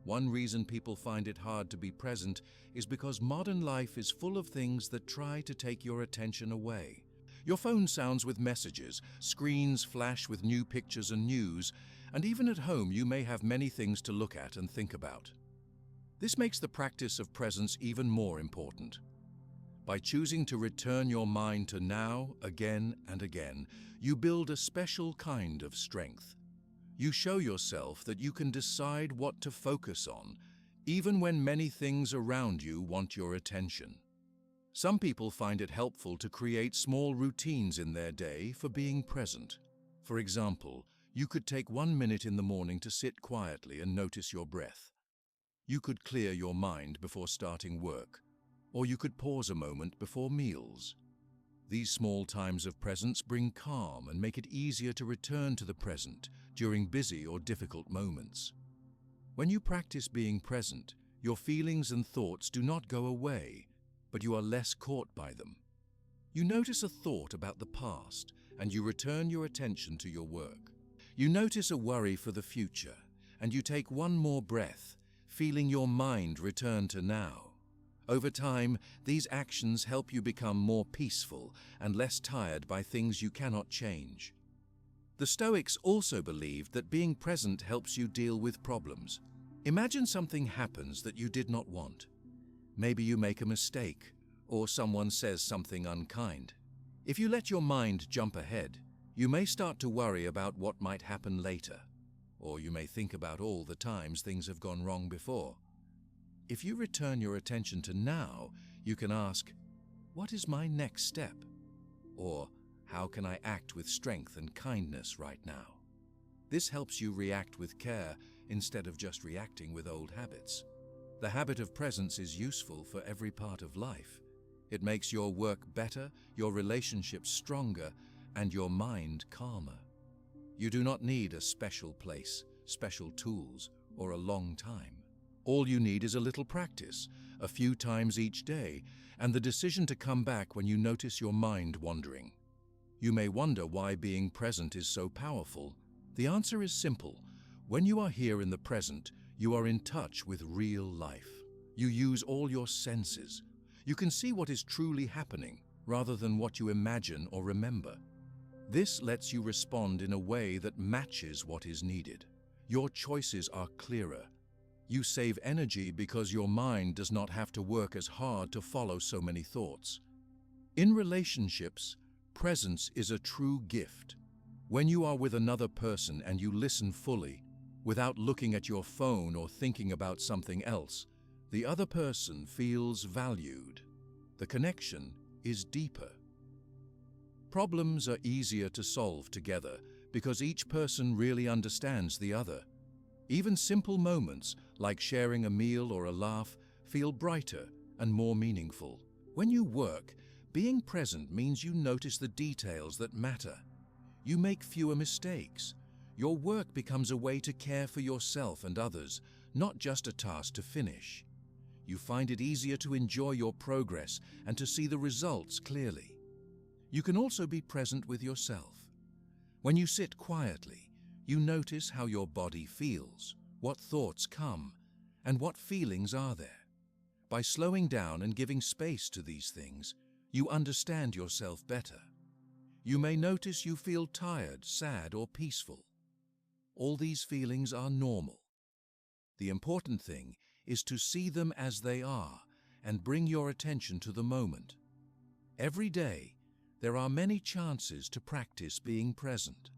One reason people find it hard to be present is because modern life is full of things that try to take your attention away. Your phone sounds with messages, screens flash with new pictures and news, and even at home you may have many things to look at and think about. This makes the practice of presence even more important. By choosing to return your mind to now again and again, you build a special kind of strength. You show yourself that you can decide what to focus on, even when many things around you want your attention. Some people find it helpful to create small routines in their day for being present. For example, you could take 1 minute in the morning to sit quietly and notice your breath. You could clear your mind before starting work, or you could pause a moment before meals. These small times of presence bring calm and make it easier to return to the present during busy or difficult moments. When you practice being present, your feelings and thoughts do not go away, but you are less caught by them. You notice a thought about the past, and you return your attention to your work. You notice a worry for the future, and you take one more breath, feeling your mind return to now. Over time, these actions help you become more peaceful and less tired by things you cannot change. The Stoics also believed that being present helps you deal with problems. Imagine something happens that you did not want. Maybe you make a mistake, or someone says something unkind. If you let your mind jump ahead, you may start to worry about what might happen later, or you may think about all the times things have gone wrong before. If you return your attention to now, you can ask, what is my next step? Or, how can I act with strength and kindness right now? This helps you react with care instead of just reacting with old habits. The habit of presence is useful for every part of life. It makes your work better, your relationships stronger, and your mind calmer. You do not need a special place, special tools, or a long time. All you need is a little practice, a few times each day, and the decision to come back when you notice your mind wandering. You may wonder why being present is so powerful. The answer is simple. When you are here in the present, you are in touch with real life. You use all your senses. You can see what is truly happening, rather than what you imagine or remember. This lets you respond in a way that matches what is needed. Your choices are clearer. You save energy because your mind does not have to work as hard to follow so many thoughts. In relationships, presence is a true gift. When you are with another person and you listen fully, without looking at your phone or thinking about something else, the other person feels valued. The connection is deeper. Problems are easier to solve together because each person really understands the other. Even simple moments, like sharing a meal or a laugh, feel brighter and more meaningful. When you work, being present means you notice the details that matter. You make fewer mistakes. Your work becomes a way to care for yourself and others, not just a task to finish. You find it easier to enjoy your progress and to see the results clearly. You can also be present with yourself. When you sit quietly, you notice how your body feels, what thoughts come, and what feelings are there. By slowing down and giving space to these things, you understand yourself better. You may notice you feel tired, sad, or peaceful. All these feelings are normal. The important thing is to see them as they are and bring your attention to the moment. Every day, there are many chances to practice being present.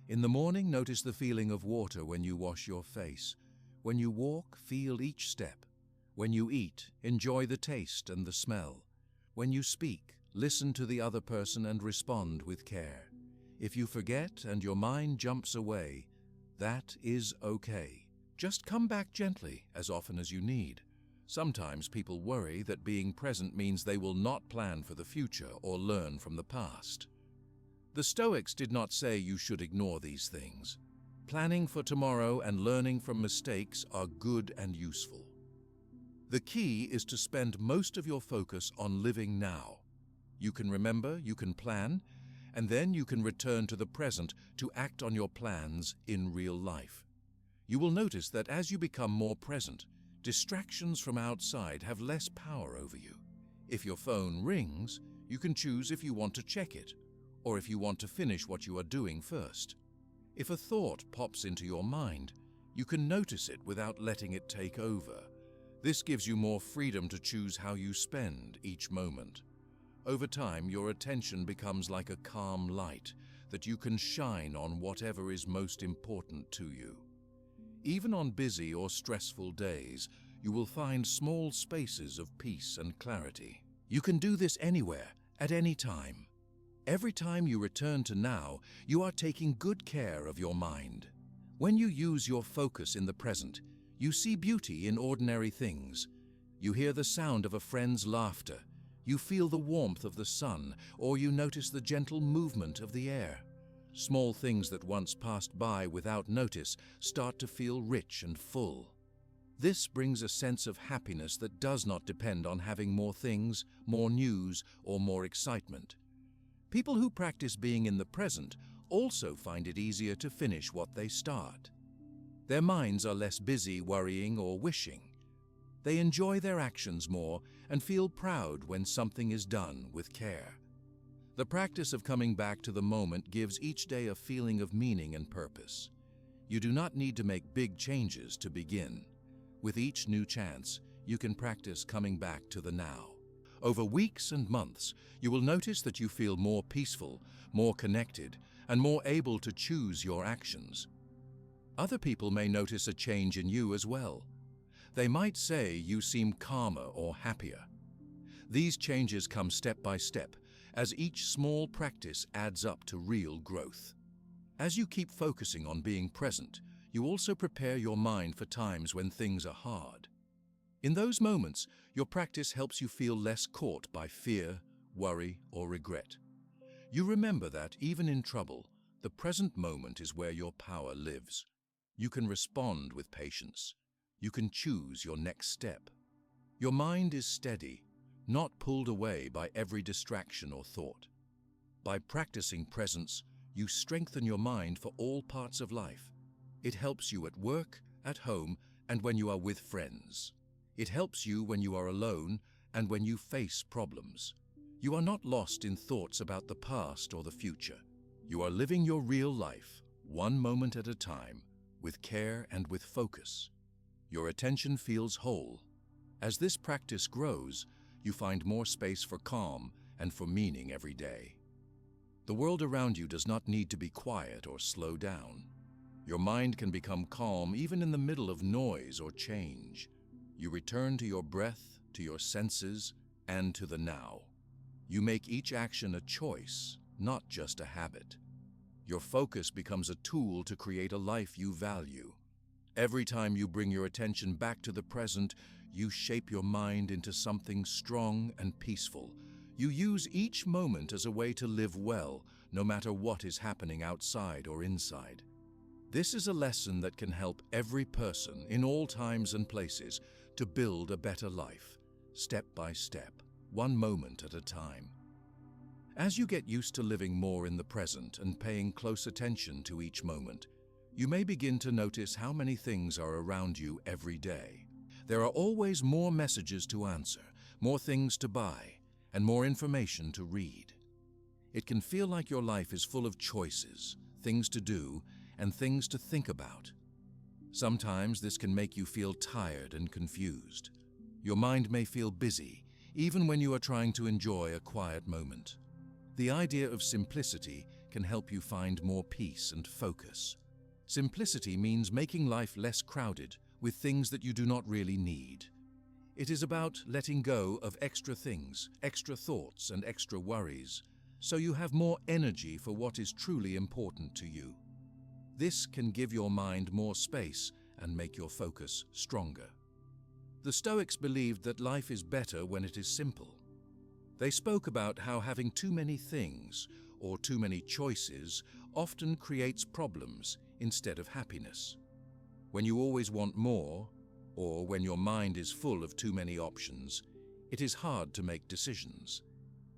In the morning, notice the feeling of water when you wash your face. When you walk, feel each step. When you eat, enjoy the taste and the smell. When you speak, listen to the other person and respond with care. If you forget and your mind jumps away, that is okay. Just come back gently as often as you need. Sometimes people worry that being present means they will not plan for the future or learn from the past. The Stoics did not say you should ignore these things. Planning for tomorrow and learning from mistakes are good and useful. The key is to spend most of your focus on living now. You can remember, you can plan, and then you can return to the present to act on your plans in real life. You will notice that as you become more present, distractions from outside have less power over you. If your phone rings, you can choose if you want to check it, or if you want to finish what you are doing first. If a thought pops into your mind, you can notice it without letting it take over. This gives you more freedom to choose how you spend each moment. Over time, your attention becomes like a calm light that you can shine on whatever is most important to you. Even on busy or stressful days, you will find small spaces of peace and clarity. You can do this anywhere, at any time. Every time you return to now, you are taking good care of your mind. When you use your focus in the present, you see beauty in ordinary things. You hear the sound of a friend's laughter, you feel the warmth of the sun, or you notice the gentle movement of the air. Small things that once passed by without notice start to feel rich and full. This brings a sense of happiness that does not depend on having more things, more news, or more excitement. People who practice being in the present also find it easier to finish what they start. Their minds are less busy worrying or wishing. They enjoy their actions more and feel proud when something is done with care. The practice of coming back to the moment gives each day a feeling of meaning and purpose. You do not need to make big changes to begin. With each new chance, you can practice coming back to the now. Over weeks and months, you will notice that you feel more peaceful, more connected, and more able to choose your actions. Other people may notice a change in you as well. They might say you seem calmer or happier. These changes come step by step, as each small practice adds up to real growth. As you keep focusing on being present, you also prepare your mind for times when things are hard. In those moments, your practice helps you feel less caught by fear, worry, or regret. You remember that, even in trouble, the present moment is where your power lives. You can respond with patience. You can choose your next step. Your mind is steady, not pulled away by every distraction or thought. By practicing presence, you strengthen your mind for all parts of life. It helps you at work, at home, and when you are with friends. It helps you when you are alone and when you face problems. You are not lost in thoughts about the past or the future. You are living your real life, one moment at a time, with care and with focus. Your attention feels whole. As this practice grows, you find more space for calm and for meaning every day. The world around you does not need to be quiet or slow down. Your mind can become calm even in the middle of noise or change. You return to your breath, to your senses, and to the now. You make each action a choice, not just a habit. Your focus becomes a tool to create a life you value. Every time you bring your attention back to the present, you shape your mind into something strong and peaceful. You use each moment as a way to live well, no matter what is happening outside or inside. This is a lesson that can help every person in all times and places to build a better life, step by step, one moment at a time. As you get used to living more in the present and paying close attention to each moment, you may begin to notice how many things are around you every day. There are always more messages to answer, more things to buy, and more information to read. It can feel like your life is full of choices, things to do, and things to think about. Sometimes this can make you feel tired and confused. Your mind may feel busy, even when you are trying to enjoy a quiet moment. The idea of simplicity can help you find more peace and focus. Simplicity means making life less crowded with things that you do not really need. It is about letting go of extra things, extra thoughts, and extra worries, so you have more energy for what is truly important to you. This can give your mind more space and make your focus stronger. The Stoics believed that life is better when it is simple. They spoke about how having too many things or too many choices often creates problems instead of happiness. When you always want more, or when your mind is full of too many options, it is hard to make decisions.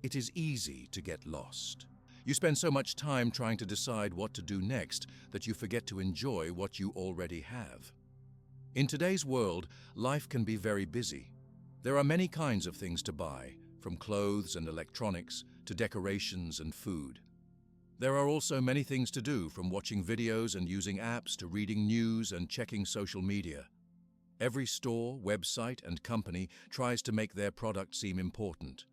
It is easy to get lost. You spend so much time trying to decide what to do next that you forget to enjoy what you already have. In today's world, life can be very busy. There are many kinds of things to buy, from clothes and electronics to decorations and food. There are also many things to do, from watching videos and using apps to reading news and checking social media. Every store, website, and company tries to make their product seem important.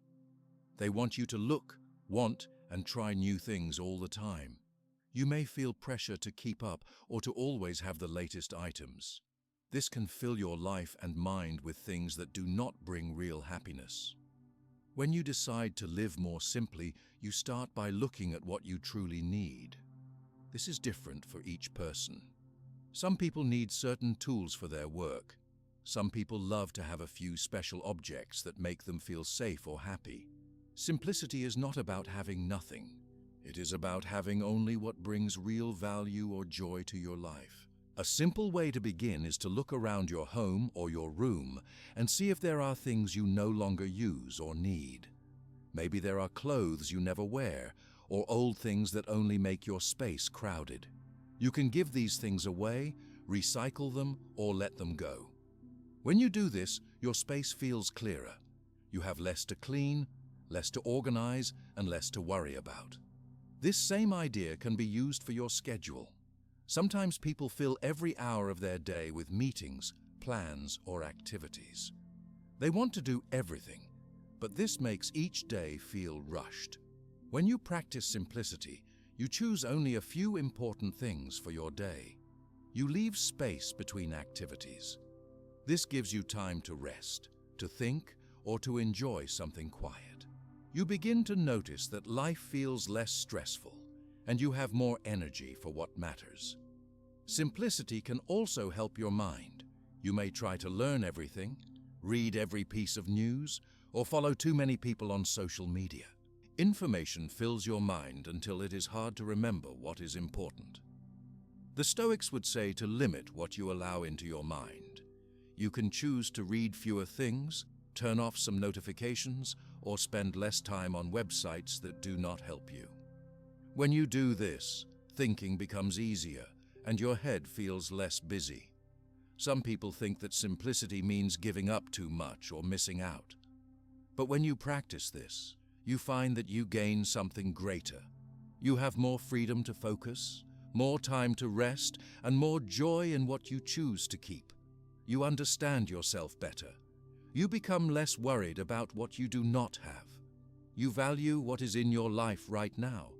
They want you to look, want, and try new things all the time. You may feel pressure to keep up or to always have the latest items. This can fill your life and mind with things that do not bring real happiness. When you decide to live more simply, you start by looking at what you truly need. This is different for each person. Some people need certain tools for their work. Some people love to have a few special objects that make them feel safe or happy. Simplicity is not about having nothing. It is about having only what brings real value or joy to your life. A simple way to begin is to look around your home or your room and see if there are things you no longer use or need. Maybe there are clothes you never wear or old things that only make your space crowded. You can give these things away, recycle them, or let them go. When you do this, your space feels clearer. You have less to clean, less to organize, and less to worry about. This same idea can be used for your schedule. Sometimes people fill every hour of their day with meetings, plans, or activities. They want to do everything, but this makes each day feel rushed. When you practice simplicity, you choose only a few important things for your day. You leave space between activities. This gives you time to rest, to think, or to enjoy something quiet. You begin to notice that life feels less stressful, and you have more energy for what matters. Simplicity can also help your mind. You may try to learn everything, read every piece of news, or follow too many people on social media. Information fills your mind until it is hard to remember what is important. The Stoics would say to limit what you allow into your mind. You can choose to read fewer things, turn off some notifications, or spend less time on websites that do not help you. When you do this, thinking becomes easier and your head feels less busy. Some people think that simplicity means giving up too much or missing out. But when you practice this, you find that you gain something greater. You have more freedom to focus, more time to rest, and more joy in what you choose to keep. You understand yourself better. You become less worried about what you do not have. You value what is in your life right now.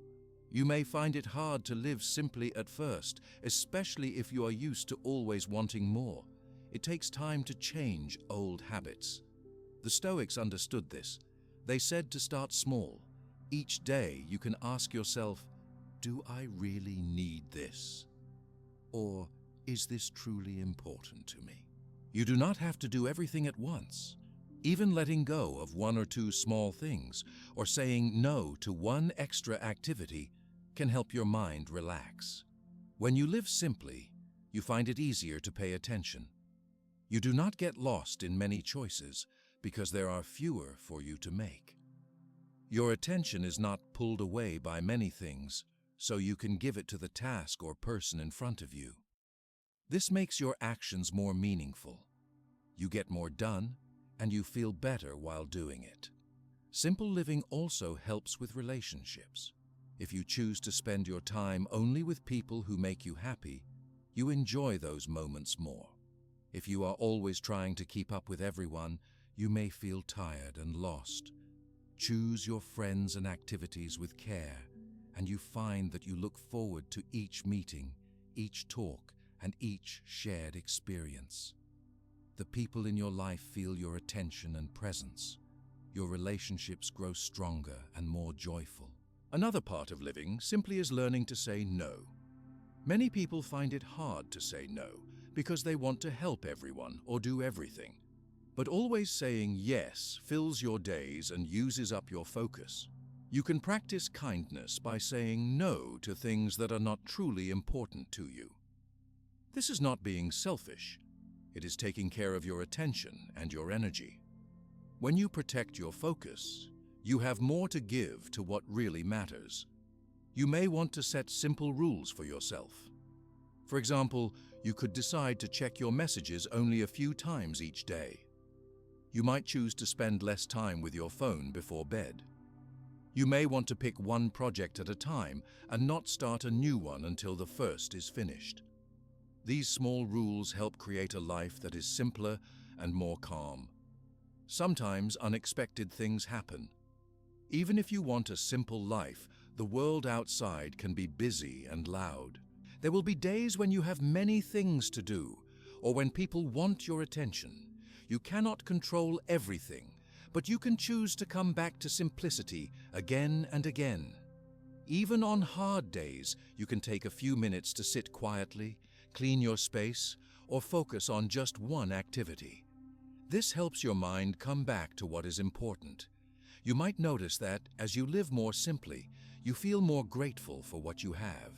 You may find it hard to live simply at first, especially if you are used to always wanting more. It takes time to change old habits. The Stoics understood this. They said to start small. Each day you can ask yourself, do I really need this? Or is this truly important to me? You do not have to do everything at once. Even letting go of one or two small things or saying no to one extra activity can help your mind relax. When you live simply, you find it easier to pay attention. You do not get lost in many choices because there are fewer for you to make. Your attention is not pulled away by many things, so you can give it to the task or person in front of you. This makes your actions more meaningful. You get more done, and you feel better while doing it. Simple living also helps with relationships. If you choose to spend your time only with people who make you happy, you enjoy those moments more. If you are always trying to keep up with everyone, you may feel tired and lost. Choose your friends and activities with care, and you find that you look forward to each meeting, each talk, and each shared experience. The people in your life feel your attention and presence. Your relationships grow stronger and more joyful. Another part of living simply is learning to say no. Many people find it hard to say no because they want to help everyone or do everything. But always saying yes fills your days and uses up your focus. You can practice kindness by saying no to things that are not truly important to you. This is not being selfish. It is taking care of your attention and your energy. When you protect your focus, you have more to give to what really matters. You may want to set simple rules for yourself. For example, you could decide to check your messages only a few times each day. You might choose to spend less time with your phone before bed. You may want to pick one project at a time and not start a new one until the first is finished. These small rules help create a life that is simpler and more calm. Sometimes unexpected things happen. Even if you want a simple life, the world outside can be busy and loud. There will be days when you have many things to do, or when people want your attention. You cannot control everything, but you can choose to come back to simplicity again and again. Even on hard days, you can take a few minutes to sit quietly, clean your space, or focus on just one activity. This helps your mind come back to what is important. You might notice that, as you live more simply, you feel more grateful for what you have.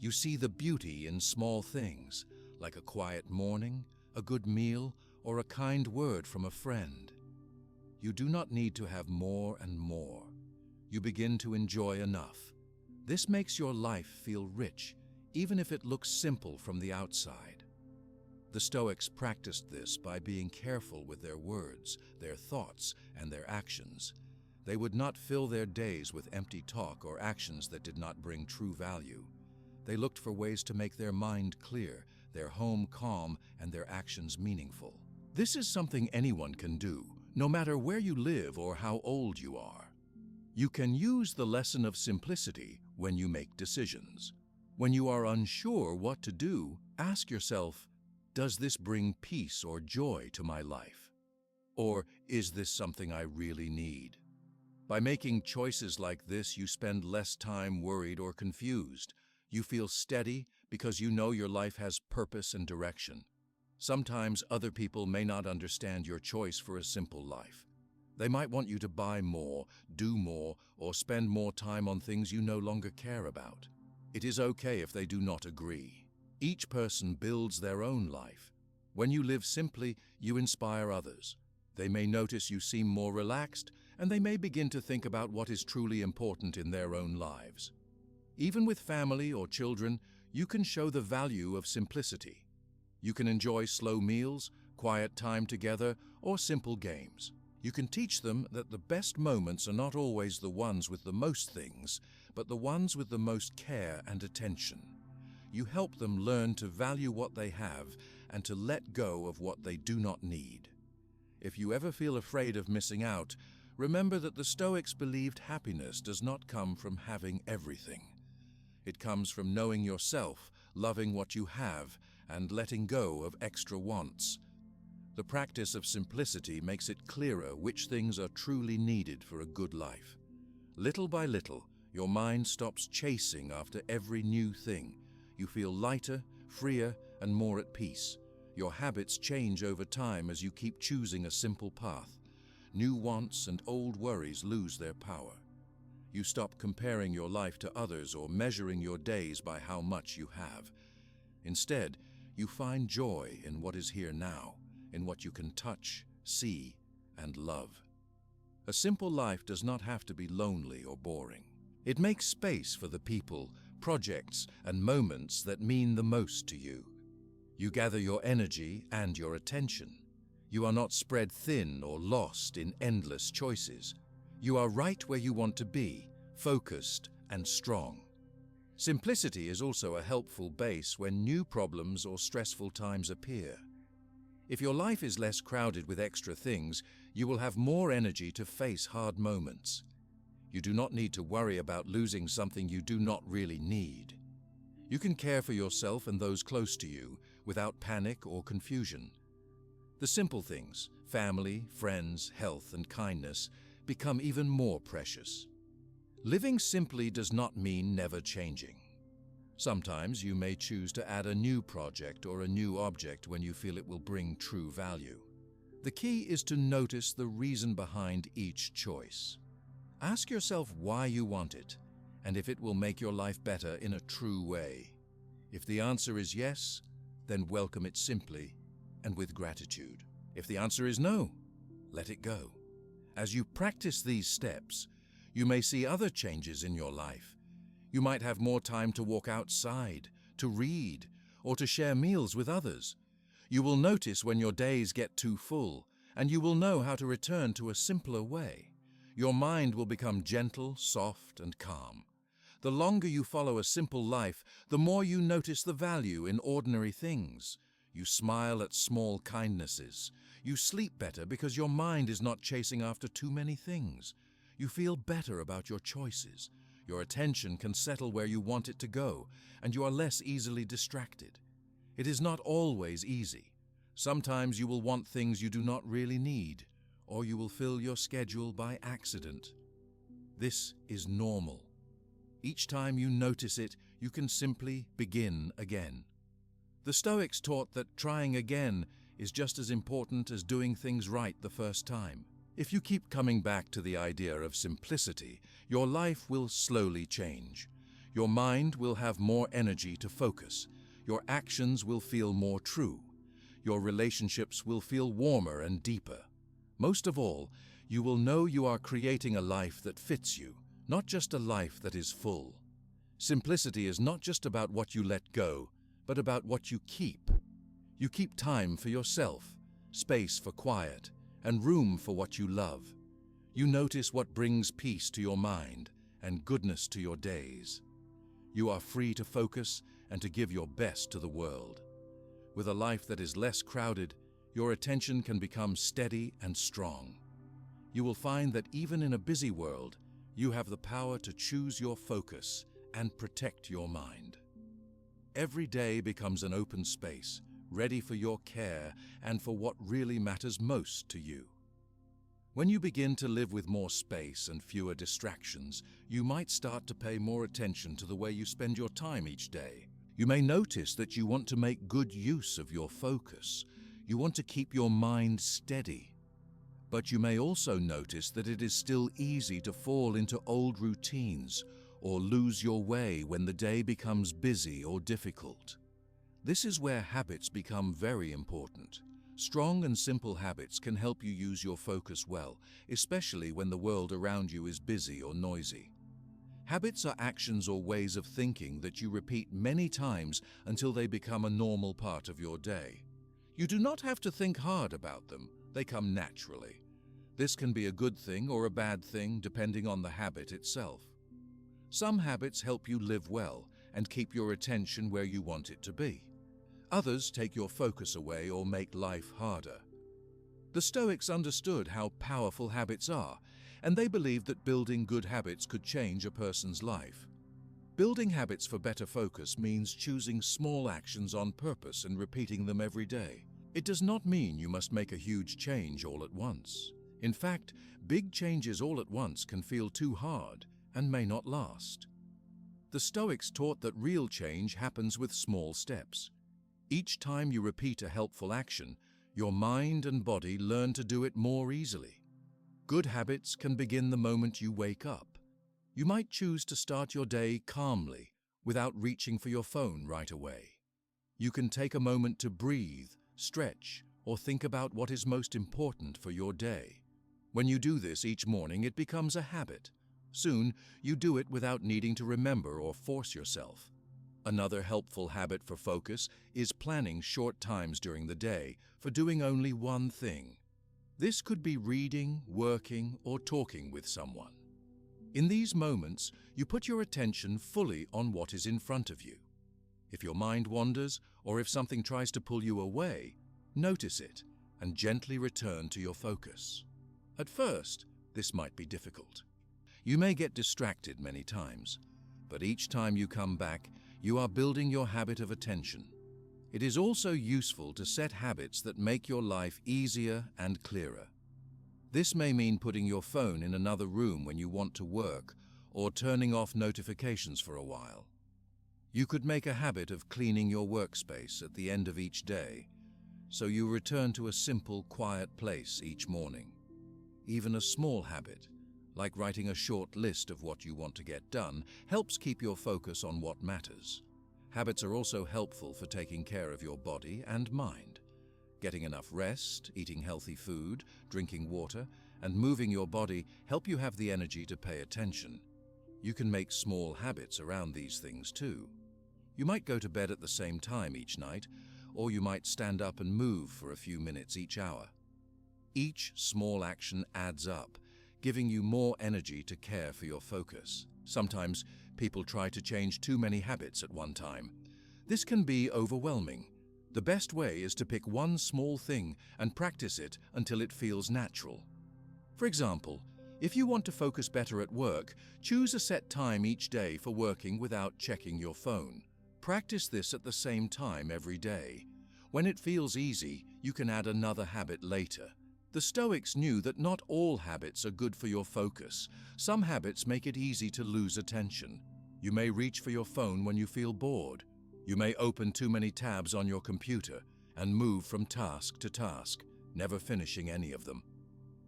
You see the beauty in small things, like a quiet morning, a good meal, or a kind word from a friend. You do not need to have more and more. You begin to enjoy enough. This makes your life feel rich, even if it looks simple from the outside. The Stoics practiced this by being careful with their words, their thoughts, and their actions. They would not fill their days with empty talk or actions that did not bring true value. They looked for ways to make their mind clear, their home calm, and their actions meaningful. This is something anyone can do, no matter where you live or how old you are. You can use the lesson of simplicity when you make decisions. When you are unsure what to do, ask yourself, does this bring peace or joy to my life? Or is this something I really need? By making choices like this, you spend less time worried or confused. You feel steady because you know your life has purpose and direction. Sometimes other people may not understand your choice for a simple life. They might want you to buy more, do more, or spend more time on things you no longer care about. It is okay if they do not agree. Each person builds their own life. When you live simply, you inspire others. They may notice you seem more relaxed, and they may begin to think about what is truly important in their own lives. Even with family or children, you can show the value of simplicity. You can enjoy slow meals, quiet time together, or simple games. You can teach them that the best moments are not always the ones with the most things, but the ones with the most care and attention. You help them learn to value what they have and to let go of what they do not need. If you ever feel afraid of missing out, remember that the Stoics believed happiness does not come from having everything. It comes from knowing yourself, loving what you have, and letting go of extra wants. The practice of simplicity makes it clearer which things are truly needed for a good life. Little by little, your mind stops chasing after every new thing. You feel lighter, freer, and more at peace. Your habits change over time as you keep choosing a simple path. New wants and old worries lose their power. You stop comparing your life to others or measuring your days by how much you have. Instead, you find joy in what is here now, in what you can touch, see, and love. A simple life does not have to be lonely or boring. It makes space for the people, projects, and moments that mean the most to you. You gather your energy and your attention. You are not spread thin or lost in endless choices. You are right where you want to be, focused and strong. Simplicity is also a helpful base when new problems or stressful times appear. If your life is less crowded with extra things, you will have more energy to face hard moments. You do not need to worry about losing something you do not really need. You can care for yourself and those close to you without panic or confusion. The simple things, family, friends, health, and kindness, become even more precious. Living simply does not mean never changing. Sometimes you may choose to add a new project or a new object when you feel it will bring true value. The key is to notice the reason behind each choice. Ask yourself why you want it, and if it will make your life better in a true way. If the answer is yes, then welcome it simply and with gratitude. If the answer is no, let it go. As you practice these steps, you may see other changes in your life. You might have more time to walk outside, to read, or to share meals with others. You will notice when your days get too full, and you will know how to return to a simpler way. Your mind will become gentle, soft, and calm. The longer you follow a simple life, the more you notice the value in ordinary things. You smile at small kindnesses. You sleep better because your mind is not chasing after too many things. You feel better about your choices. Your attention can settle where you want it to go, and you are less easily distracted. It is not always easy. Sometimes you will want things you do not really need, or you will fill your schedule by accident. This is normal. Each time you notice it, you can simply begin again. The Stoics taught that trying again is just as important as doing things right the first time. If you keep coming back to the idea of simplicity, your life will slowly change. Your mind will have more energy to focus. Your actions will feel more true. Your relationships will feel warmer and deeper. Most of all, you will know you are creating a life that fits you, not just a life that is full. Simplicity is not just about what you let go, but about what you keep. You keep time for yourself, space for quiet, and room for what you love. You notice what brings peace to your mind and goodness to your days. You are free to focus and to give your best to the world. With a life that is less crowded, your attention can become steady and strong. You will find that even in a busy world, you have the power to choose your focus and protect your mind. Every day becomes an open space, ready for your care and for what really matters most to you. When you begin to live with more space and fewer distractions, you might start to pay more attention to the way you spend your time each day. You may notice that you want to make good use of your focus, You want to keep your mind steady. But you may also notice that it is still easy to fall into old routines or lose your way when the day becomes busy or difficult. This is where habits become very important. Strong and simple habits can help you use your focus well, especially when the world around you is busy or noisy. Habits are actions or ways of thinking that you repeat many times until they become a normal part of your day. You do not have to think hard about them, they come naturally. This can be a good thing or a bad thing depending on the habit itself. Some habits help you live well and keep your attention where you want it to be. Others take your focus away or make life harder. The Stoics understood how powerful habits are, and they believed that building good habits could change a person's life. Building habits for better focus means choosing small actions on purpose and repeating them every day. It does not mean you must make a huge change all at once. In fact, big changes all at once can feel too hard and may not last. The Stoics taught that real change happens with small steps. Each time you repeat a helpful action, your mind and body learn to do it more easily. Good habits can begin the moment you wake up. You might choose to start your day calmly, without reaching for your phone right away. You can take a moment to breathe, stretch, or think about what is most important for your day. When you do this each morning, it becomes a habit. Soon, you do it without needing to remember or force yourself. Another helpful habit for focus is planning short times during the day for doing only one thing. This could be reading, working, or talking with someone. In these moments, you put your attention fully on what is in front of you. If your mind wanders, or if something tries to pull you away, notice it and gently return to your focus. At first, this might be difficult. You may get distracted many times, but each time you come back, you are building your habit of attention. It is also useful to set habits that make your life easier and clearer. This may mean putting your phone in another room when you want to work, or turning off notifications for a while. You could make a habit of cleaning your workspace at the end of each day, so you return to a simple, quiet place each morning. Even a small habit, like writing a short list of what you want to get done, helps keep your focus on what matters. Habits are also helpful for taking care of your body and mind. Getting enough rest, eating healthy food, drinking water, and moving your body help you have the energy to pay attention. You can make small habits around these things too. You might go to bed at the same time each night, or you might stand up and move for a few minutes each hour. Each small action adds up, giving you more energy to care for your focus. Sometimes people try to change too many habits at one time. This can be overwhelming. The best way is to pick one small thing and practice it until it feels natural. For example, if you want to focus better at work, choose a set time each day for working without checking your phone. Practice this at the same time every day. When it feels easy, you can add another habit later. The Stoics knew that not all habits are good for your focus. Some habits make it easy to lose attention. You may reach for your phone when you feel bored. You may open too many tabs on your computer and move from task to task, never finishing any of them.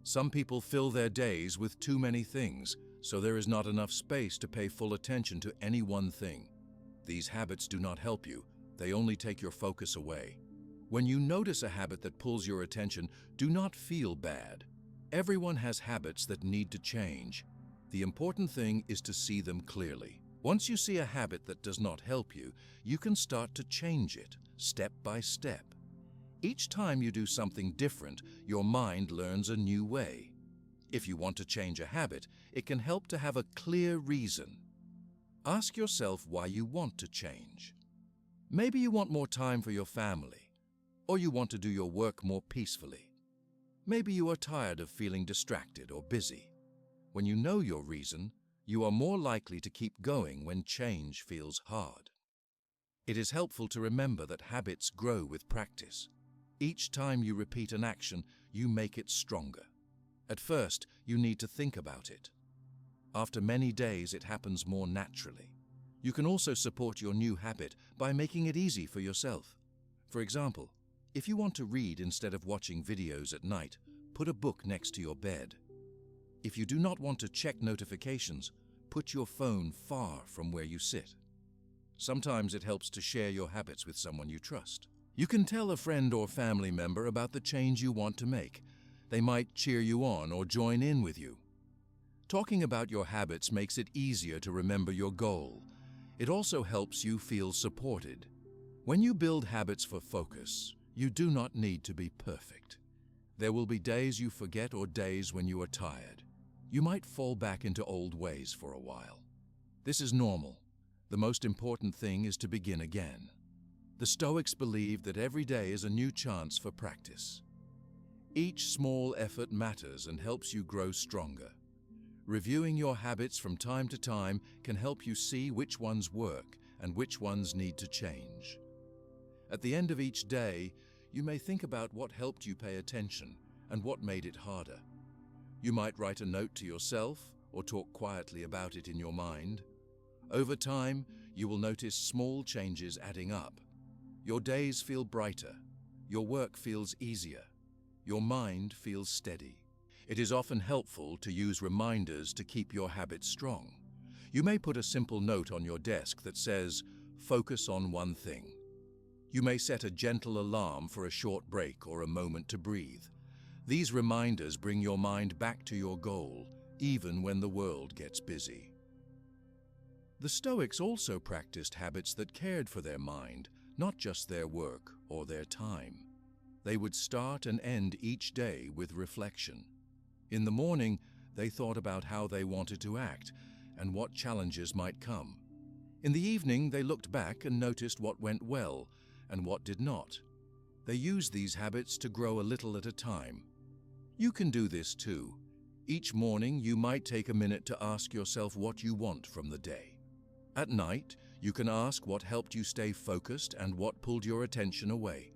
Some people fill their days with too many things, so there is not enough space to pay full attention to any one thing. These habits do not help you. They only take your focus away. When you notice a habit that pulls your attention, do not feel bad. Everyone has habits that need to change. The important thing is to see them clearly. Once you see a habit that does not help you, you can start to change it, step by step. Each time you do something different, your mind learns a new way. If you want to change a habit, it can help to have a clear reason. Ask yourself why you want to change. Maybe you want more time for your family, or you want to do your work more peacefully. Maybe you are tired of feeling distracted or busy. When you know your reason, you are more likely to keep going when change feels hard. It is helpful to remember that habits grow with practice. Each time you repeat an action, you make it stronger. At first, you need to think about it. After many days, it happens more naturally. You can also support your new habit by making it easy for yourself. For example, If you want to read instead of watching videos at night, put a book next to your bed. If you do not want to check notifications, put your phone far from where you sit. Sometimes it helps to share your habits with someone you trust. You can tell a friend or family member about the change you want to make. They might cheer you on or join in with you. Talking about your habits makes it easier to remember your goal. It also helps you feel supported. When you build habits for focus, you do not need to be perfect. There will be days you forget or days when you are tired. You might fall back into old ways for a while. This is normal. The most important thing is to begin again. The Stoics believe that every day is a new chance for practice. Each small effort matters and helps you grow stronger. Reviewing your habits from time to time can help you see which ones work and which ones need to change. At the end of each day, you may think about what helped you pay attention and what made it harder. You might write a note to yourself or talk quietly about it in your mind. Over time, you will notice small changes adding up. Your days feel brighter. Your work feels easier. Your mind feels steady. It is often helpful to use reminders to keep your habits strong. You may put a simple note on your desk that says, "Focus on one thing." You may set a gentle alarm for a short break or a moment to breathe. These reminders bring your mind back to your goal, even when the world gets busy. The Stoics also practiced habits that cared for their mind, not just their work or their time. They would start and end each day with reflection. In the morning, they thought about how they wanted to act and what challenges might come. In the evening, they looked back and noticed what went well and what did not. They used these habits to grow a little at a time. You can do this too. Each morning, you might take a minute to ask yourself what you want from the day. At night, you can ask what helped you stay focused and what pulled your attention away.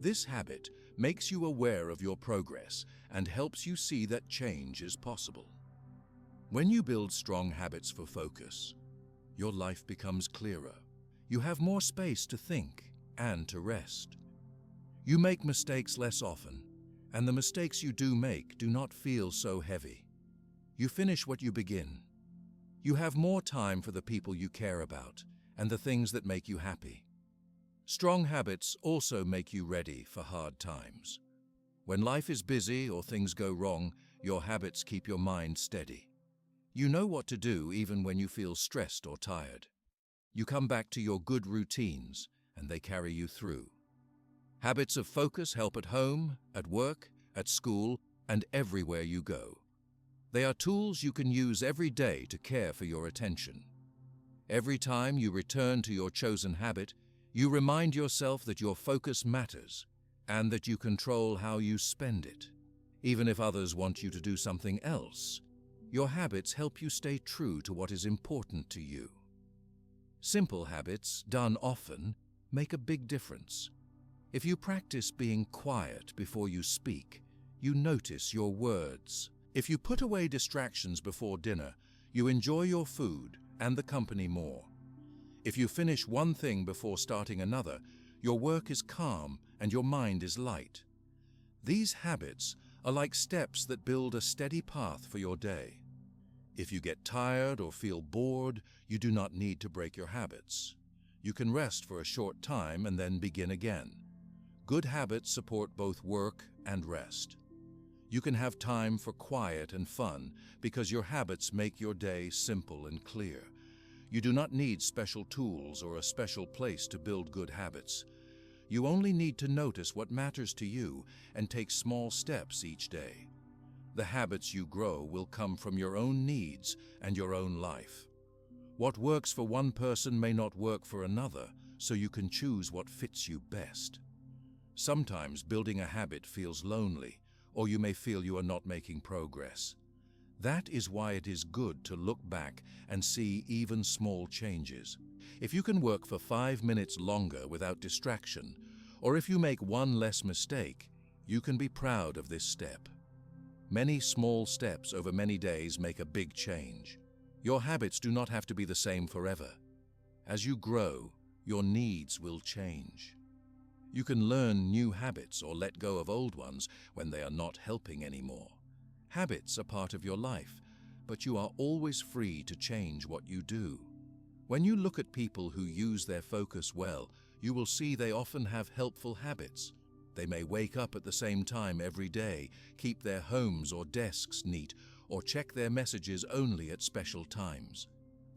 This habit makes you aware of your progress and helps you see that change is possible. When you build strong habits for focus, your life becomes clearer. You have more space to think and to rest. You make mistakes less often, and the mistakes you do make do not feel so heavy. You finish what you begin. You have more time for the people you care about and the things that make you happy. Strong habits also make you ready for hard times. When life is busy or things go wrong, your habits keep your mind steady. You know what to do even when you feel stressed or tired. You come back to your good routines, and they carry you through. Habits of focus help at home, at work, at school, and everywhere you go. They are tools you can use every day to care for your attention. Every time you return to your chosen habit, you remind yourself that your focus matters and that you control how you spend it. Even if others want you to do something else, your habits help you stay true to what is important to you. Simple habits, done often, make a big difference. If you practice being quiet before you speak, you notice your words. If you put away distractions before dinner, you enjoy your food and the company more. If you finish one thing before starting another, your work is calm and your mind is light. These habits are like steps that build a steady path for your day. If you get tired or feel bored, you do not need to break your habits. You can rest for a short time and then begin again. Good habits support both work and rest. You can have time for quiet and fun because your habits make your day simple and clear. You do not need special tools or a special place to build good habits. You only need to notice what matters to you and take small steps each day. The habits you grow will come from your own needs and your own life. What works for one person may not work for another, so you can choose what fits you best. Sometimes building a habit feels lonely, or you may feel you are not making progress. That is why it is good to look back and see even small changes. If you can work for 5 minutes longer without distraction, or if you make one less mistake, you can be proud of this step. Many small steps over many days make a big change. Your habits do not have to be the same forever. As you grow, your needs will change. You can learn new habits or let go of old ones when they are not helping anymore. Habits are part of your life, but you are always free to change what you do. When you look at people who use their focus well, you will see they often have helpful habits. They may wake up at the same time every day, keep their homes or desks neat, or check their messages only at special times.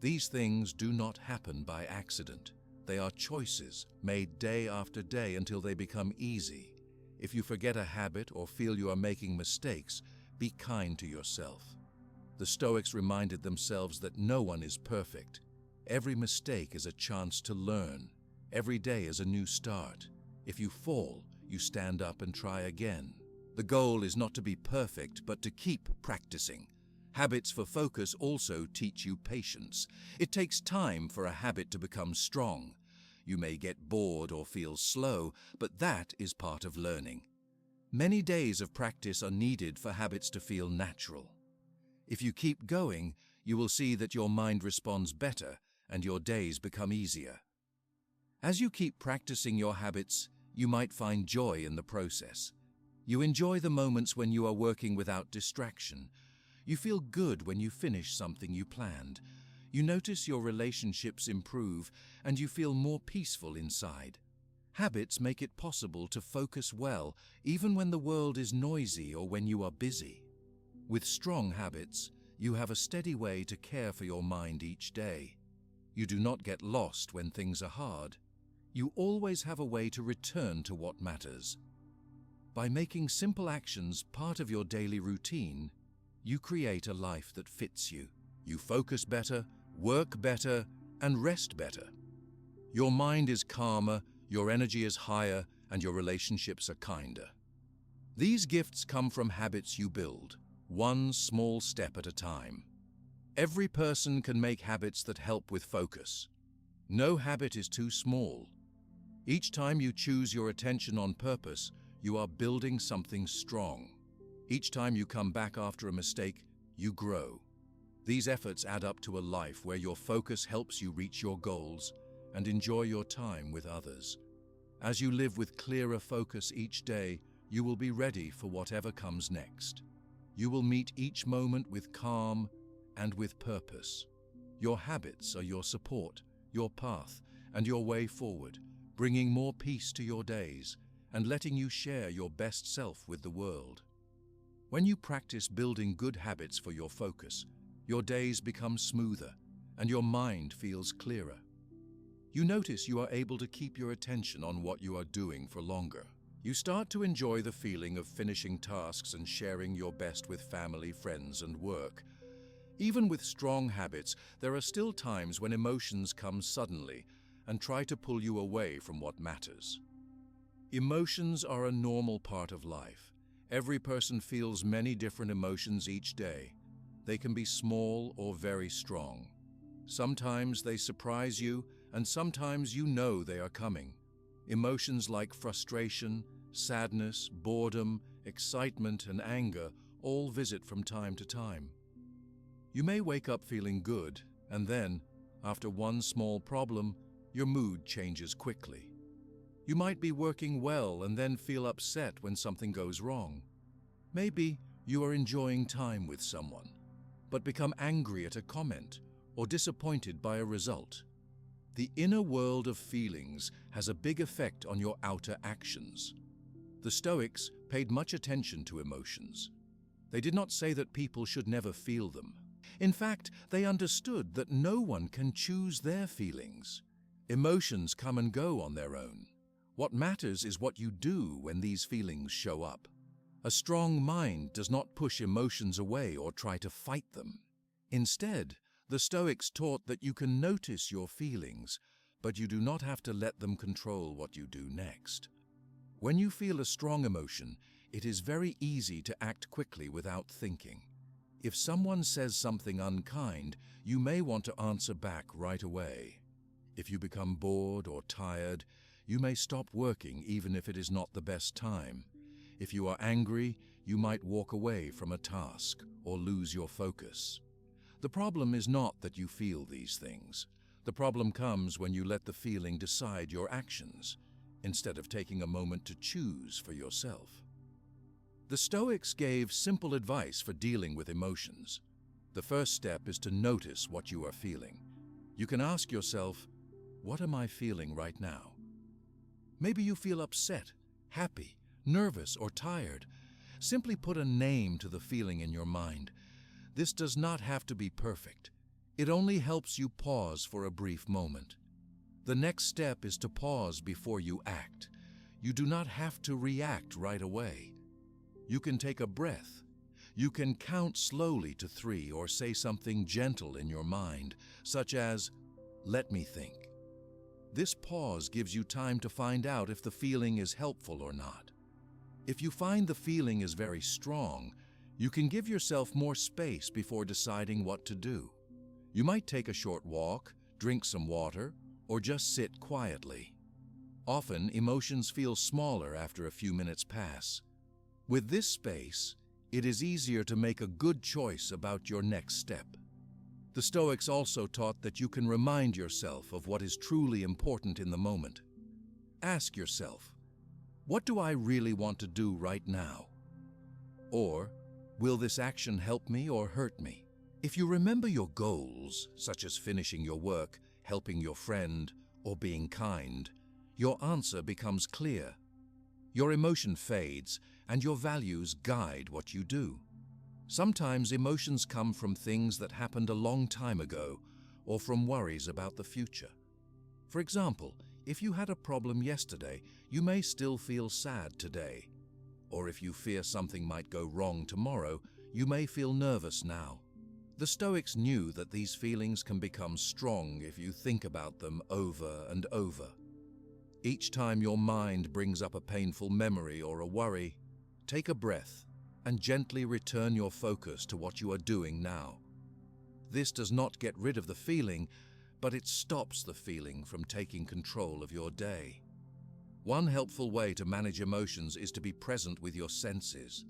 These things do not happen by accident. They are choices made day after day until they become easy. If you forget a habit or feel you are making mistakes, be kind to yourself. The Stoics reminded themselves that no one is perfect. Every mistake is a chance to learn. Every day is a new start. If you fall, you stand up and try again. The goal is not to be perfect, but to keep practicing. Habits for focus also teach you patience. It takes time for a habit to become strong. You may get bored or feel slow, but that is part of learning. Many days of practice are needed for habits to feel natural. If you keep going, you will see that your mind responds better and your days become easier. As you keep practicing your habits, you might find joy in the process. You enjoy the moments when you are working without distraction. You feel good when you finish something you planned. You notice your relationships improve and you feel more peaceful inside. Habits make it possible to focus well even when the world is noisy or when you are busy. With strong habits, you have a steady way to care for your mind each day. You do not get lost when things are hard. You always have a way to return to what matters. By making simple actions part of your daily routine, you create a life that fits you. You focus better, work better, and rest better. Your mind is calmer, your energy is higher, and your relationships are kinder. These gifts come from habits you build, one small step at a time. Every person can make habits that help with focus. No habit is too small. Each time you choose your attention on purpose, you are building something strong. Each time you come back after a mistake, you grow. These efforts add up to a life where your focus helps you reach your goals and enjoy your time with others. As you live with clearer focus each day, you will be ready for whatever comes next. You will meet each moment with calm and with purpose. Your habits are your support, your path, and your way forward, bringing more peace to your days and letting you share your best self with the world. When you practice building good habits for your focus, your days become smoother and your mind feels clearer. You notice you are able to keep your attention on what you are doing for longer. You start to enjoy the feeling of finishing tasks and sharing your best with family, friends, and work. Even with strong habits, there are still times when emotions come suddenly and try to pull you away from what matters. Emotions are a normal part of life. Every person feels many different emotions each day. They can be small or very strong. Sometimes they surprise you, and sometimes you know they are coming. Emotions like frustration, sadness, boredom, excitement, and anger all visit from time to time. You may wake up feeling good, and then, after one small problem, your mood changes quickly. You might be working well and then feel upset when something goes wrong. Maybe you are enjoying time with someone, but become angry at a comment or disappointed by a result. The inner world of feelings has a big effect on your outer actions. The Stoics paid much attention to emotions. They did not say that people should never feel them. In fact, they understood that no one can choose their feelings. Emotions come and go on their own. What matters is what you do when these feelings show up. A strong mind does not push emotions away or try to fight them. Instead, the Stoics taught that you can notice your feelings, but you do not have to let them control what you do next. When you feel a strong emotion, it is very easy to act quickly without thinking. If someone says something unkind, you may want to answer back right away. If you become bored or tired, you may stop working even if it is not the best time. If you are angry, you might walk away from a task or lose your focus. The problem is not that you feel these things. The problem comes when you let the feeling decide your actions. instead of taking a moment to choose for yourself. The Stoics gave simple advice for dealing with emotions. The first step is to notice what you are feeling. You can ask yourself, what am I feeling right now? Maybe you feel upset, happy, nervous, or tired. Simply put a name to the feeling in your mind. This does not have to be perfect. It only helps you pause for a brief moment. The next step is to pause before you act. You do not have to react right away. You can take a breath. You can count slowly to 3 or say something gentle in your mind, such as, "Let me think." This pause gives you time to find out if the feeling is helpful or not. If you find the feeling is very strong, you can give yourself more space before deciding what to do. You might take a short walk, drink some water, or just sit quietly. Often, emotions feel smaller after a few minutes pass. With this space, it is easier to make a good choice about your next step. The Stoics also taught that you can remind yourself of what is truly important in the moment. Ask yourself, what do I really want to do right now? Or, will this action help me or hurt me? If you remember your goals, such as finishing your work, helping your friend, or being kind, your answer becomes clear. Your emotion fades, and your values guide what you do. Sometimes emotions come from things that happened a long time ago, or from worries about the future. For example, if you had a problem yesterday, you may still feel sad today. Or if you fear something might go wrong tomorrow, you may feel nervous now. The Stoics knew that these feelings can become strong if you think about them over and over. Each time your mind brings up a painful memory or a worry, take a breath and gently return your focus to what you are doing now. This does not get rid of the feeling, but it stops the feeling from taking control of your day. One helpful way to manage emotions is to be present with your senses.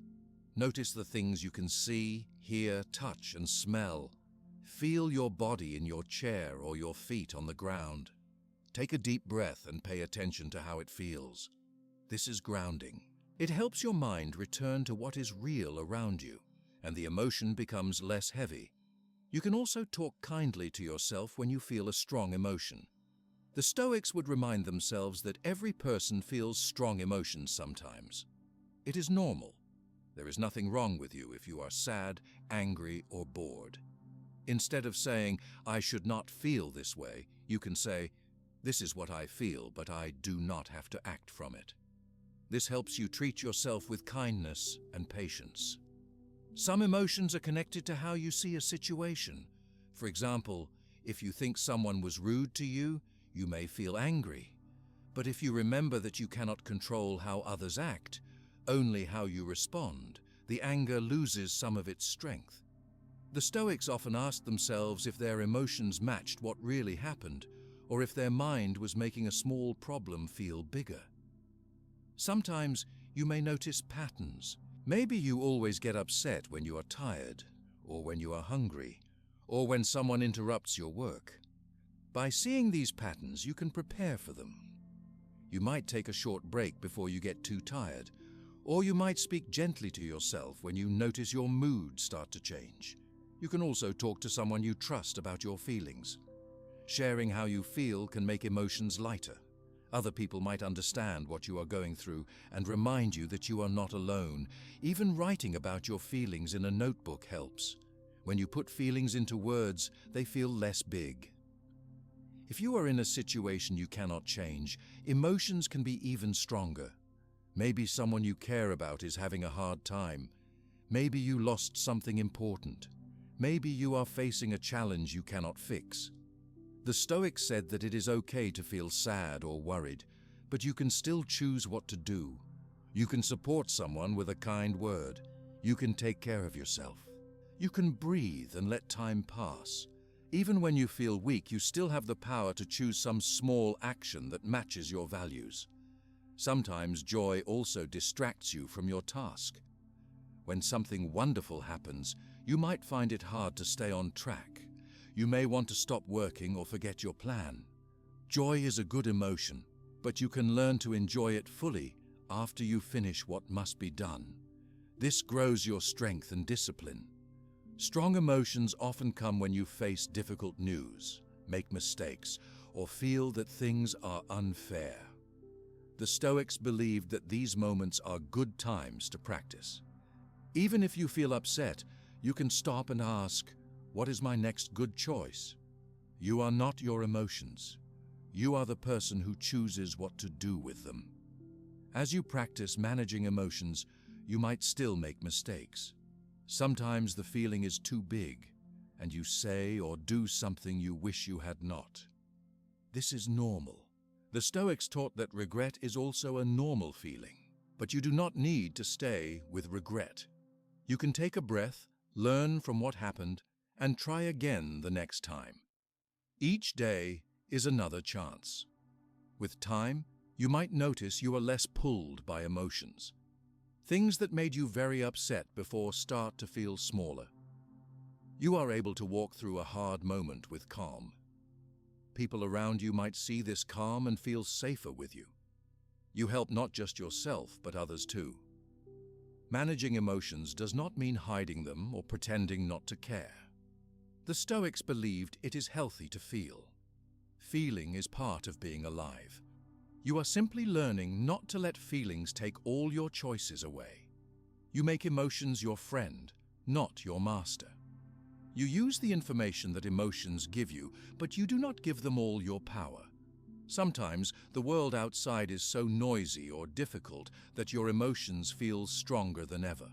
Notice the things you can see, hear, touch, and smell. Feel your body in your chair or your feet on the ground. Take a deep breath and pay attention to how it feels. This is grounding. It helps your mind return to what is real around you, and the emotion becomes less heavy. You can also talk kindly to yourself when you feel a strong emotion. The Stoics would remind themselves that every person feels strong emotions sometimes. It is normal. There is nothing wrong with you if you are sad, angry, or bored. Instead of saying, "I should not feel this way," you can say, "This is what I feel, but I do not have to act from it." This helps you treat yourself with kindness and patience. Some emotions are connected to how you see a situation. For example, if you think someone was rude to you, you may feel angry. But if you remember that you cannot control how others act, only how you respond, the anger loses some of its strength. The Stoics often asked themselves if their emotions matched what really happened, or if their mind was making a small problem feel bigger. Sometimes you may notice patterns. Maybe you always get upset when you are tired, or when you are hungry, or when someone interrupts your work. By seeing these patterns, you can prepare for them. You might take a short break before you get too tired, or you might speak gently to yourself when you notice your mood start to change. You can also talk to someone you trust about your feelings. Sharing how you feel can make emotions lighter. Other people might understand what you are going through and remind you that you are not alone. Even writing about your feelings in a notebook helps. When you put feelings into words, they feel less big. If you are in a situation you cannot change, emotions can be even stronger. Maybe someone you care about is having a hard time. Maybe you lost something important. Maybe you are facing a challenge you cannot fix. The Stoics said that it is okay to feel sad or worried, but you can still choose what to do. You can support someone with a kind word. You can take care of yourself. You can breathe and let time pass. Even when you feel weak, you still have the power to choose some small action that matches your values. Sometimes joy also distracts you from your task. When something wonderful happens, you might find it hard to stay on track. You may want to stop working or forget your plan. Joy is a good emotion, but you can learn to enjoy it fully after you finish what must be done. This grows your strength and discipline. Strong emotions often come when you face difficult news, make mistakes, or feel that things are unfair. The Stoics believed that these moments are good times to practice. Even if you feel upset, you can stop and ask, "What is my next good choice?" You are not your emotions. You are the person who chooses what to do with them. As you practice managing emotions, you might still make mistakes. Sometimes the feeling is too big, and you say or do something you wish you had not. This is normal. The Stoics taught that regret is also a normal feeling, but you do not need to stay with regret. You can take a breath, learn from what happened, and try again the next time. Each day is another chance. With time, you might notice you are less pulled by emotions. Things that made you very upset before start to feel smaller. You are able to walk through a hard moment with calm. People around you might see this calm and feel safer with you. You help not just yourself, but others too. Managing emotions does not mean hiding them or pretending not to care. The Stoics believed it is healthy to feel. Feeling is part of being alive. You are simply learning not to let feelings take all your choices away. You make emotions your friend, not your master. You use the information that emotions give you, but you do not give them all your power. Sometimes the world outside is so noisy or difficult that your emotions feel stronger than ever.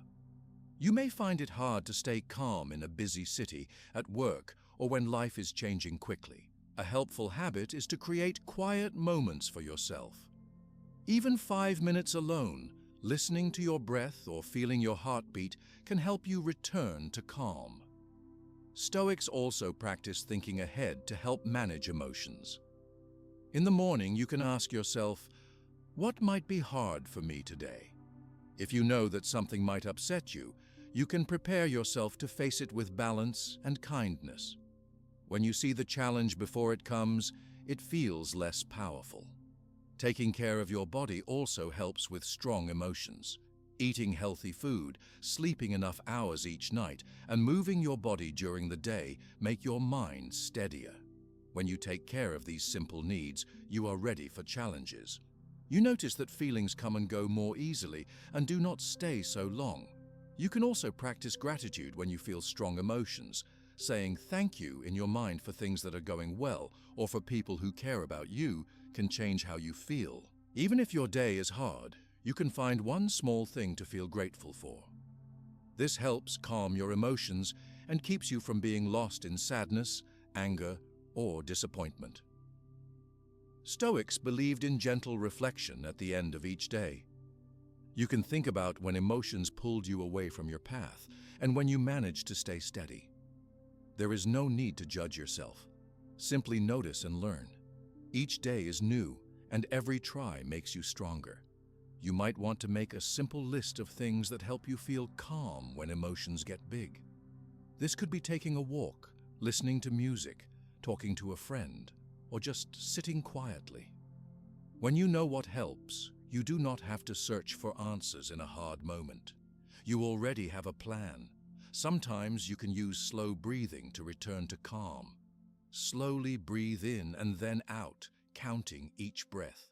You may find it hard to stay calm in a busy city, at work, or when life is changing quickly. A helpful habit is to create quiet moments for yourself. Even 5 minutes alone, listening to your breath or feeling your heartbeat can help you return to calm. Stoics also practice thinking ahead to help manage emotions. In the morning, you can ask yourself, "What might be hard for me today?" If you know that something might upset you, you can prepare yourself to face it with balance and kindness. When you see the challenge before it comes, it feels less powerful. Taking care of your body also helps with strong emotions. Eating healthy food, sleeping enough hours each night, and moving your body during the day make your mind steadier. When you take care of these simple needs, you are ready for challenges. You notice that feelings come and go more easily and do not stay so long. You can also practice gratitude when you feel strong emotions. Saying thank you in your mind for things that are going well or for people who care about you can change how you feel. Even if your day is hard, you can find one small thing to feel grateful for. This helps calm your emotions and keeps you from being lost in sadness, anger, or disappointment. Stoics believed in gentle reflection at the end of each day. You can think about when emotions pulled you away from your path and when you managed to stay steady. There is no need to judge yourself. Simply notice and learn. Each day is new, and every try makes you stronger. You might want to make a simple list of things that help you feel calm when emotions get big. This could be taking a walk, listening to music, talking to a friend, or just sitting quietly. When you know what helps, you do not have to search for answers in a hard moment. You already have a plan. Sometimes you can use slow breathing to return to calm. Slowly breathe in and then out, counting each breath.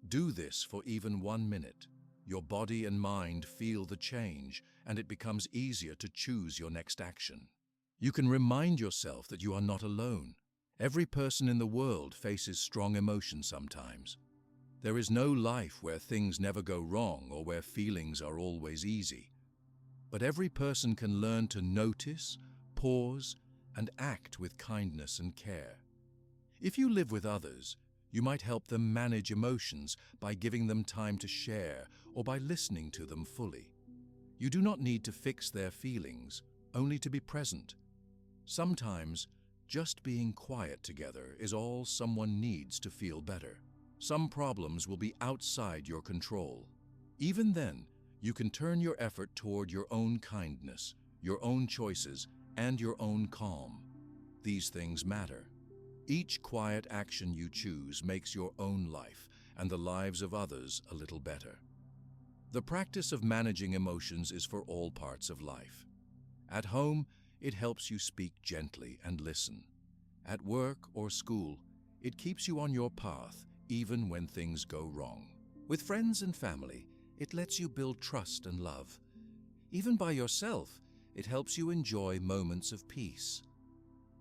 Do this for even 1 minute. Your body and mind feel the change, and it becomes easier to choose your next action. You can remind yourself that you are not alone. Every person in the world faces strong emotion sometimes. There is no life where things never go wrong or where feelings are always easy. But every person can learn to notice, pause, and act with kindness and care. If you live with others, you might help them manage emotions by giving them time to share or by listening to them fully. You do not need to fix their feelings, only to be present. Sometimes, just being quiet together is all someone needs to feel better. Some problems will be outside your control. Even then, you can turn your effort toward your own kindness, your own choices, and your own calm. These things matter. Each quiet action you choose makes your own life, and the lives of others a little better. The practice of managing emotions is for all parts of life. At home, it helps you speak gently and listen. At work or school, it keeps you on your path even when things go wrong. With friends and family, it lets you build trust and love. Even by yourself, it helps you enjoy moments of peace.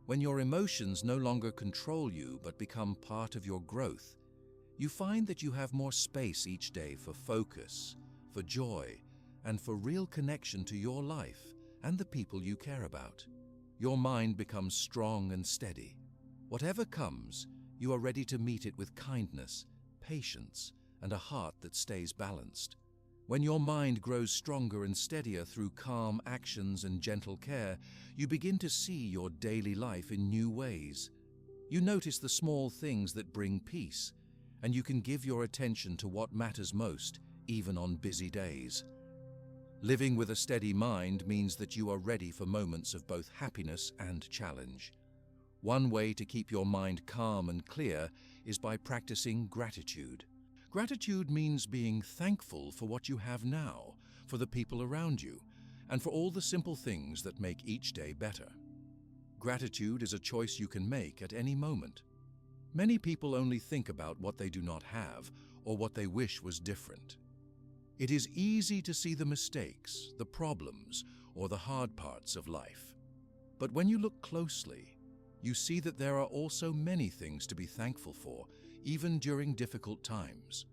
When your emotions no longer control you but become part of your growth, you find that you have more space each day for focus, for joy, and for real connection to your life and the people you care about. Your mind becomes strong and steady. Whatever comes, you are ready to meet it with kindness, patience, and a heart that stays balanced. When your mind grows stronger and steadier through calm actions and gentle care, you begin to see your daily life in new ways. You notice the small things that bring peace, and you can give your attention to what matters most, even on busy days. Living with a steady mind means that you are ready for moments of both happiness and challenge. One way to keep your mind calm and clear is by practicing gratitude. Gratitude means being thankful for what you have now, for the people around you, and for all the simple things that make each day better. Gratitude is a choice you can make at any moment. Many people only think about what they do not have or what they wish was different. It is easy to see the mistakes, the problems, or the hard parts of life. But when you look closely, you see that there are also many things to be thankful for, even during difficult times.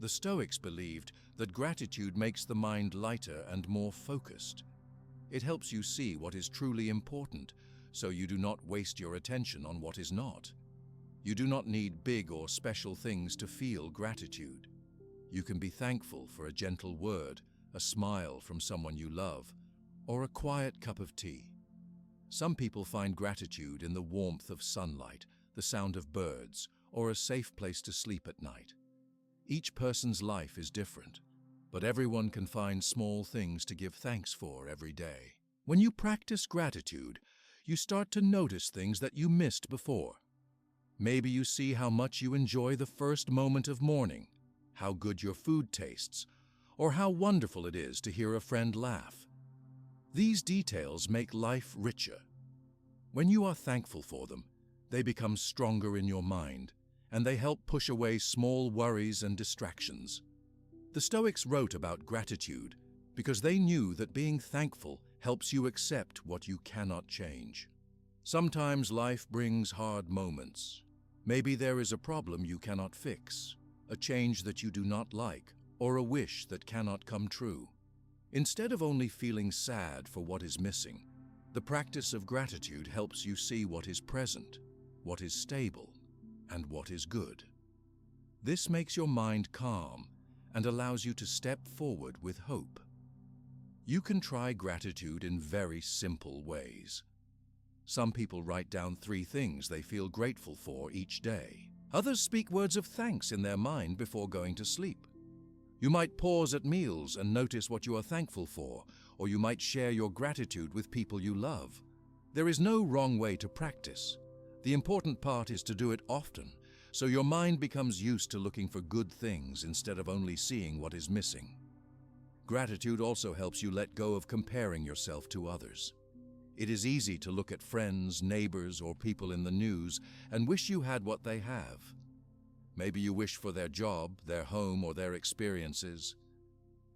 The Stoics believed that gratitude makes the mind lighter and more focused. It helps you see what is truly important, so you do not waste your attention on what is not. You do not need big or special things to feel gratitude. You can be thankful for a gentle word, a smile from someone you love, or a quiet cup of tea. Some people find gratitude in the warmth of sunlight, the sound of birds, or a safe place to sleep at night. Each person's life is different, but everyone can find small things to give thanks for every day. When you practice gratitude, you start to notice things that you missed before. Maybe you see how much you enjoy the first moment of morning, how good your food tastes, or how wonderful it is to hear a friend laugh. These details make life richer. When you are thankful for them, they become stronger in your mind, and they help push away small worries and distractions. The Stoics wrote about gratitude because they knew that being thankful helps you accept what you cannot change. Sometimes life brings hard moments. Maybe there is a problem you cannot fix, a change that you do not like, or a wish that cannot come true. Instead of only feeling sad for what is missing, the practice of gratitude helps you see what is present, what is stable, and what is good. This makes your mind calm and allows you to step forward with hope. You can try gratitude in very simple ways. Some people write down 3 things they feel grateful for each day. Others speak words of thanks in their mind before going to sleep. You might pause at meals and notice what you are thankful for, or you might share your gratitude with people you love. There is no wrong way to practice. The important part is to do it often, so your mind becomes used to looking for good things instead of only seeing what is missing. Gratitude also helps you let go of comparing yourself to others. It is easy to look at friends, neighbors, or people in the news and wish you had what they have. Maybe you wish for their job, their home, or their experiences.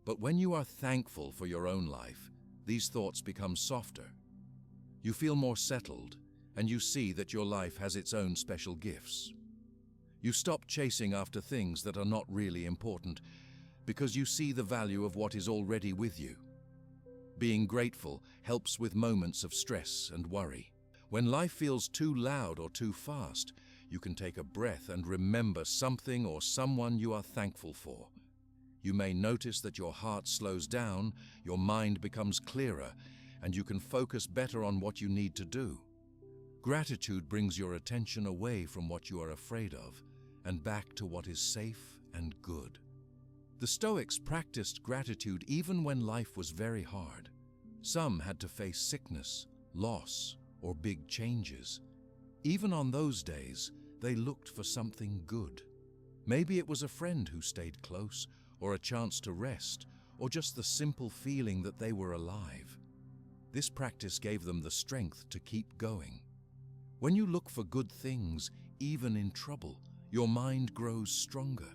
But when you are thankful for your own life, these thoughts become softer. You feel more settled, and you see that your life has its own special gifts. You stop chasing after things that are not really important because you see the value of what is already with you. Being grateful helps with moments of stress and worry. When life feels too loud or too fast, you can take a breath and remember something or someone you are thankful for. You may notice that your heart slows down, your mind becomes clearer, and you can focus better on what you need to do. Gratitude brings your attention away from what you are afraid of and back to what is safe and good. The Stoics practiced gratitude even when life was very hard. Some had to face sickness, loss, or big changes. Even on those days, they looked for something good. Maybe it was a friend who stayed close, or a chance to rest, or just the simple feeling that they were alive. This practice gave them the strength to keep going. When you look for good things, even in trouble, your mind grows stronger.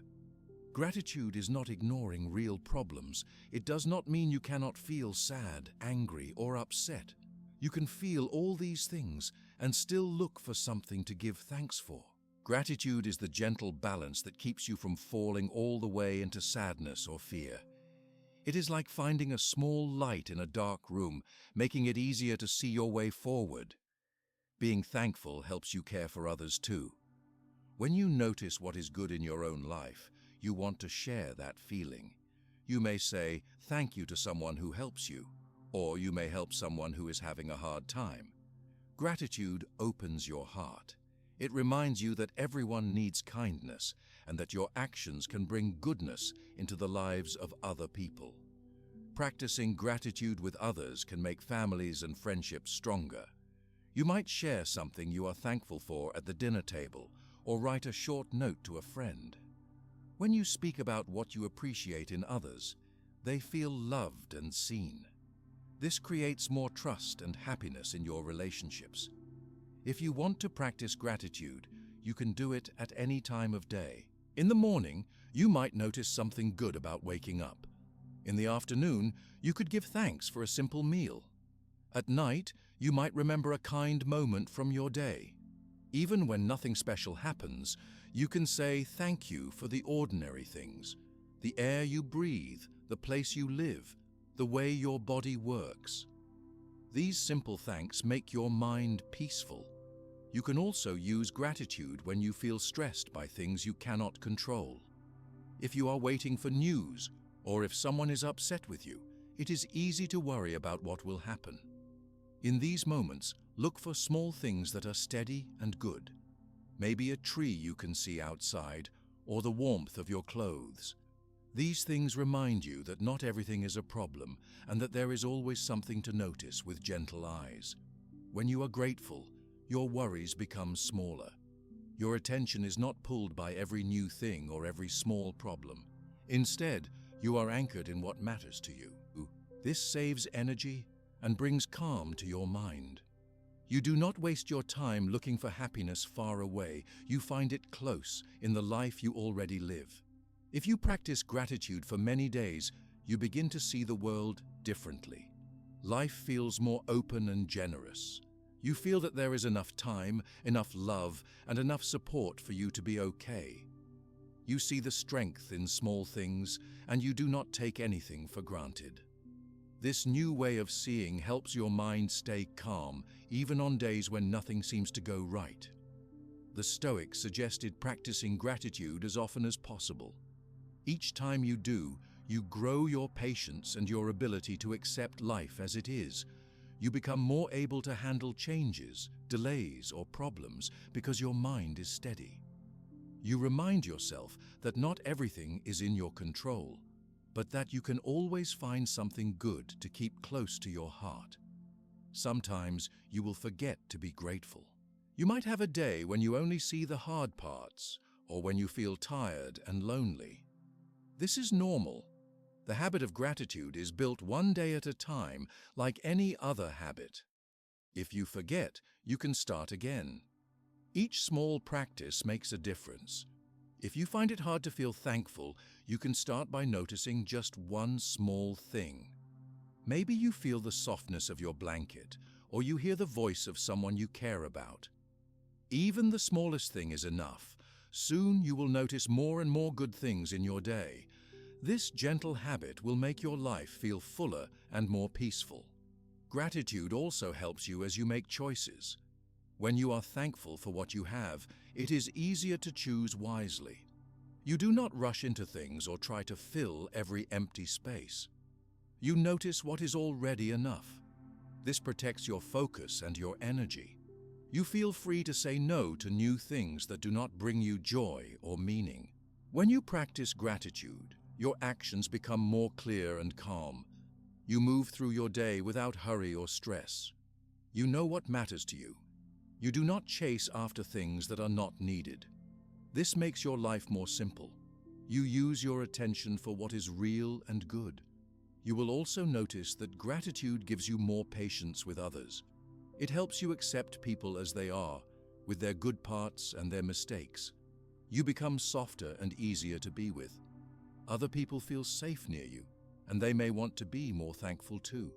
Gratitude is not ignoring real problems. It does not mean you cannot feel sad, angry, or upset. You can feel all these things and still look for something to give thanks for. Gratitude is the gentle balance that keeps you from falling all the way into sadness or fear. It is like finding a small light in a dark room, making it easier to see your way forward. Being thankful helps you care for others too. When you notice what is good in your own life, you want to share that feeling. You may say thank you to someone who helps you, or you may help someone who is having a hard time. Gratitude opens your heart. It reminds you that everyone needs kindness and that your actions can bring goodness into the lives of other people. Practicing gratitude with others can make families and friendships stronger. You might share something you are thankful for at the dinner table or write a short note to a friend. When you speak about what you appreciate in others, they feel loved and seen. This creates more trust and happiness in your relationships. If you want to practice gratitude, you can do it at any time of day. In the morning, you might notice something good about waking up. In the afternoon, you could give thanks for a simple meal. At night, you might remember a kind moment from your day. Even when nothing special happens, you can say thank you for the ordinary things, the air you breathe, the place you live, the way your body works. These simple thanks make your mind peaceful. You can also use gratitude when you feel stressed by things you cannot control. If you are waiting for news, or if someone is upset with you, it is easy to worry about what will happen. In these moments, look for small things that are steady and good. Maybe a tree you can see outside, or the warmth of your clothes. These things remind you that not everything is a problem and that there is always something to notice with gentle eyes. When you are grateful, your worries become smaller. Your attention is not pulled by every new thing or every small problem. Instead, you are anchored in what matters to you. This saves energy and brings calm to your mind. You do not waste your time looking for happiness far away. You find it close in the life you already live. If you practice gratitude for many days, you begin to see the world differently. Life feels more open and generous. You feel that there is enough time, enough love, and enough support for you to be okay. You see the strength in small things, and you do not take anything for granted. This new way of seeing helps your mind stay calm, even on days when nothing seems to go right. The Stoics suggested practicing gratitude as often as possible. Each time you do, you grow your patience and your ability to accept life as it is. You become more able to handle changes, delays, or problems because your mind is steady. You remind yourself that not everything is in your control, but that you can always find something good to keep close to your heart. Sometimes you will forget to be grateful. You might have a day when you only see the hard parts, or when you feel tired and lonely. This is normal. The habit of gratitude is built one day at a time, like any other habit. If you forget, you can start again. Each small practice makes a difference. If you find it hard to feel thankful, you can start by noticing just one small thing. Maybe you feel the softness of your blanket, or you hear the voice of someone you care about. Even the smallest thing is enough. Soon you will notice more and more good things in your day. This gentle habit will make your life feel fuller and more peaceful. Gratitude also helps you as you make choices. When you are thankful for what you have, it is easier to choose wisely. You do not rush into things or try to fill every empty space. You notice what is already enough. This protects your focus and your energy. You feel free to say no to new things that do not bring you joy or meaning. When you practice gratitude, your actions become more clear and calm. You move through your day without hurry or stress. You know what matters to you. You do not chase after things that are not needed. This makes your life more simple. You use your attention for what is real and good. You will also notice that gratitude gives you more patience with others. It helps you accept people as they are, with their good parts and their mistakes. You become softer and easier to be with. Other people feel safe near you, and they may want to be more thankful too.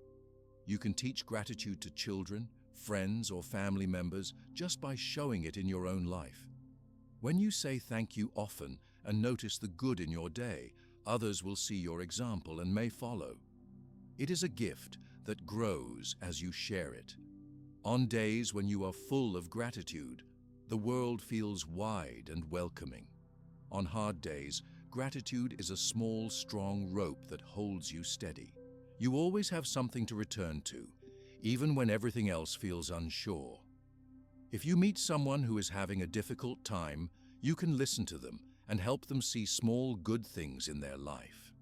You can teach gratitude to children, friends, or family members just by showing it in your own life. When you say thank you often and notice the good in your day, others will see your example and may follow. It is a gift that grows as you share it. On days when you are full of gratitude, the world feels wide and welcoming. On hard days, gratitude is a small, strong rope that holds you steady. You always have something to return to, even when everything else feels unsure. If you meet someone who is having a difficult time, you can listen to them and help them see small good things in their life.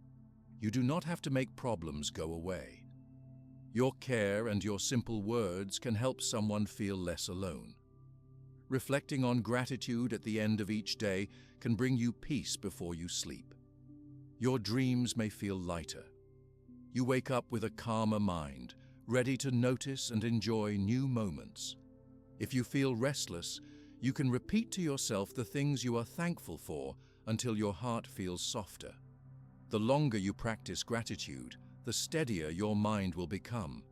You do not have to make problems go away. Your care and your simple words can help someone feel less alone. Reflecting on gratitude at the end of each day can bring you peace before you sleep. Your dreams may feel lighter. You wake up with a calmer mind, ready to notice and enjoy new moments. If you feel restless, you can repeat to yourself the things you are thankful for until your heart feels softer. The longer you practice gratitude, the steadier your mind will become.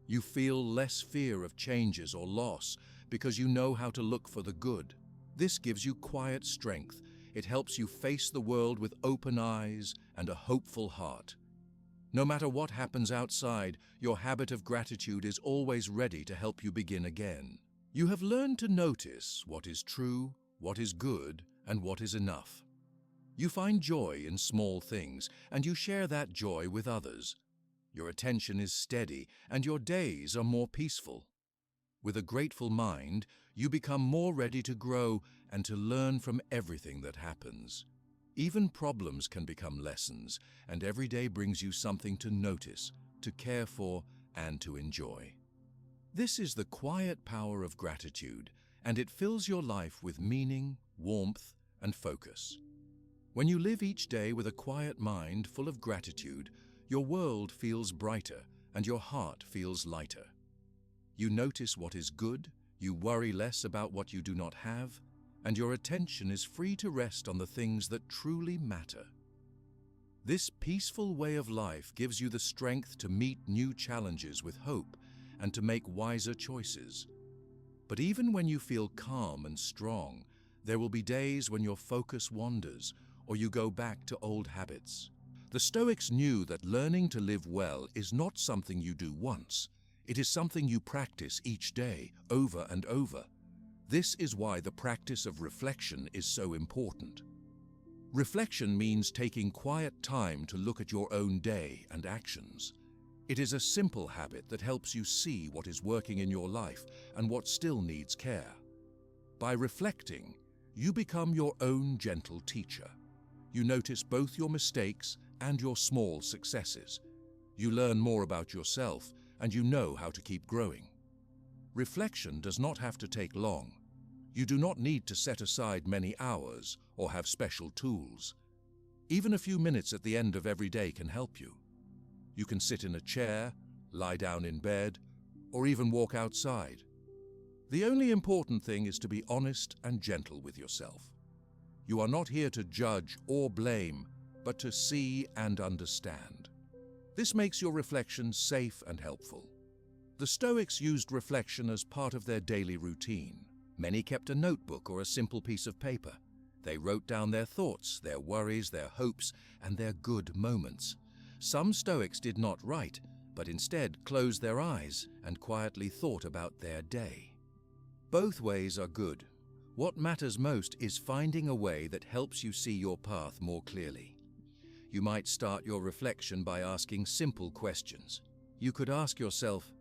You feel less fear of changes or loss because you know how to look for the good. This gives you quiet strength. It helps you face the world with open eyes and a hopeful heart. No matter what happens outside, your habit of gratitude is always ready to help you begin again. You have learned to notice what is true, what is good, and what is enough. You find joy in small things, and you share that joy with others. Your attention is steady, and your days are more peaceful. With a grateful mind, you become more ready to grow and to learn from everything that happens. Even problems can become lessons, and every day brings you something to notice, to care for, and to enjoy. This is the quiet power of gratitude, and it fills your life with meaning, warmth, and focus. When you live each day with a quiet mind full of gratitude, your world feels brighter and your heart feels lighter. You notice what is good, you worry less about what you do not have, and your attention is free to rest on the things that truly matter. This peaceful way of life gives you the strength to meet new challenges with hope and to make wiser choices. But even when you feel calm and strong, there will be days when your focus wanders or you go back to old habits. The Stoics knew that learning to live well is not something you do once. It is something you practice each day, over and over. This is why the practice of reflection is so important. Reflection means taking quiet time to look at your own day and actions. It is a simple habit that helps you see what is working in your life and what still needs care. By reflecting, you become your own gentle teacher. You notice both your mistakes and your small successes. You learn more about yourself and you know how to keep growing. Reflection does not have to take long. You do not need to set aside many hours or have special tools. Even a few minutes at the end of every day can help you. You can sit in a chair, lie down in bed, or even walk outside. The only important thing is to be honest and gentle with yourself. You are not here to judge or blame, but to see and understand. This makes your reflection safe and helpful. The Stoics used reflection as part of their daily routine. Many kept a notebook or a simple piece of paper. They wrote down their thoughts, their worries, their hopes, and their good moments. Some Stoics did not write, but instead closed their eyes and quietly thought about their day. Both ways are good. What matters most is finding a way that helps you see your path more clearly. You might start your reflection by asking simple questions. You could ask yourself,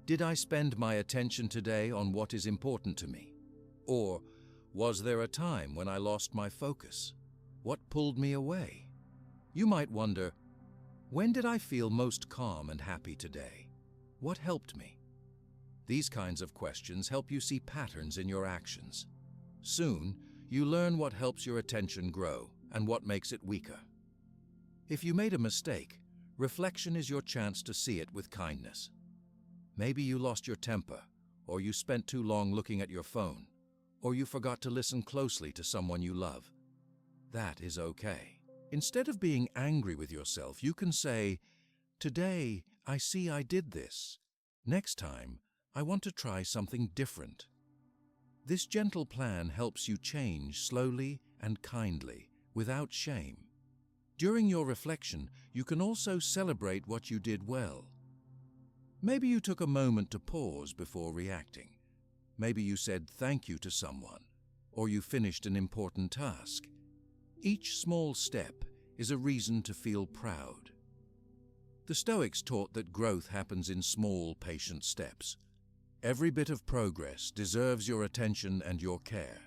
did I spend my attention today on what is important to me? Or, was there a time when I lost my focus? What pulled me away? You might wonder, when did I feel most calm and happy today? What helped me? These kinds of questions help you see patterns in your actions. Soon, you learn what helps your attention grow and what makes it weaker. If you made a mistake, reflection is your chance to see it with kindness. Maybe you lost your temper, or you spent too long looking at your phone, or you forgot to listen closely to someone you love. That is okay. Instead of being angry with yourself, you can say, "Today, I see I did this. Next time, I want to try something different." This gentle plan helps you change slowly and kindly, without shame. During your reflection, you can also celebrate what you did well. Maybe you took a moment to pause before reacting. Maybe you said thank you to someone, or you finished an important task. Each small step is a reason to feel proud. The Stoics taught that growth happens in small, patient steps. Every bit of progress deserves your attention and your care.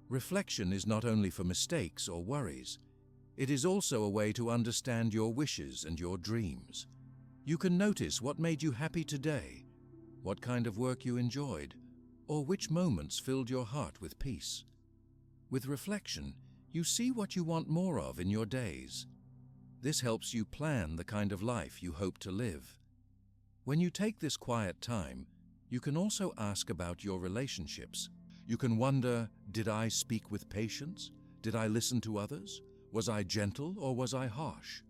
Reflection is not only for mistakes or worries, it is also a way to understand your wishes and your dreams. You can notice what made you happy today, what kind of work you enjoyed, or which moments filled your heart with peace. With reflection, you see what you want more of in your days. This helps you plan the kind of life you hope to live. When you take this quiet time, you can also ask about your relationships. You can wonder, did I speak with patience? Did I listen to others? Was I gentle or was I harsh?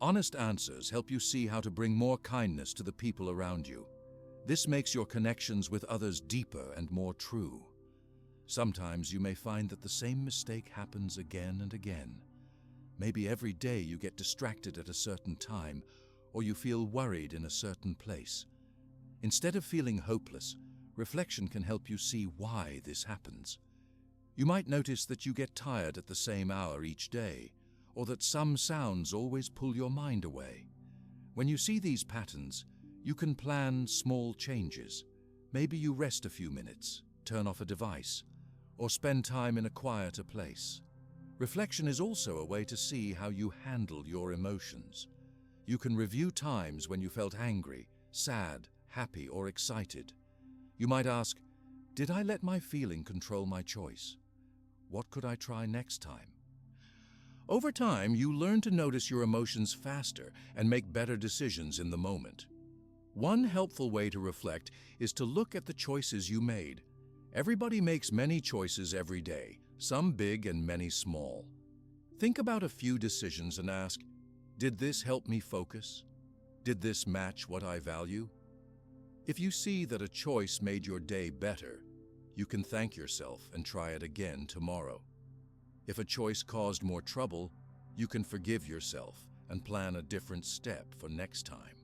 Honest answers help you see how to bring more kindness to the people around you. This makes your connections with others deeper and more true. Sometimes you may find that the same mistake happens again and again. Maybe every day you get distracted at a certain time, or you feel worried in a certain place. Instead of feeling hopeless, reflection can help you see why this happens. You might notice that you get tired at the same hour each day, or that some sounds always pull your mind away. When you see these patterns, you can plan small changes. Maybe you rest a few minutes, turn off a device, or spend time in a quieter place. Reflection is also a way to see how you handle your emotions. You can review times when you felt angry, sad, happy, or excited. You might ask, did I let my feeling control my choice? What could I try next time? Over time, you learn to notice your emotions faster and make better decisions in the moment. One helpful way to reflect is to look at the choices you made. Everybody makes many choices every day, some big and many small. Think about a few decisions and ask, did this help me focus? Did this match what I value? If you see that a choice made your day better, you can thank yourself and try it again tomorrow. If a choice caused more trouble, you can forgive yourself and plan a different step for next time.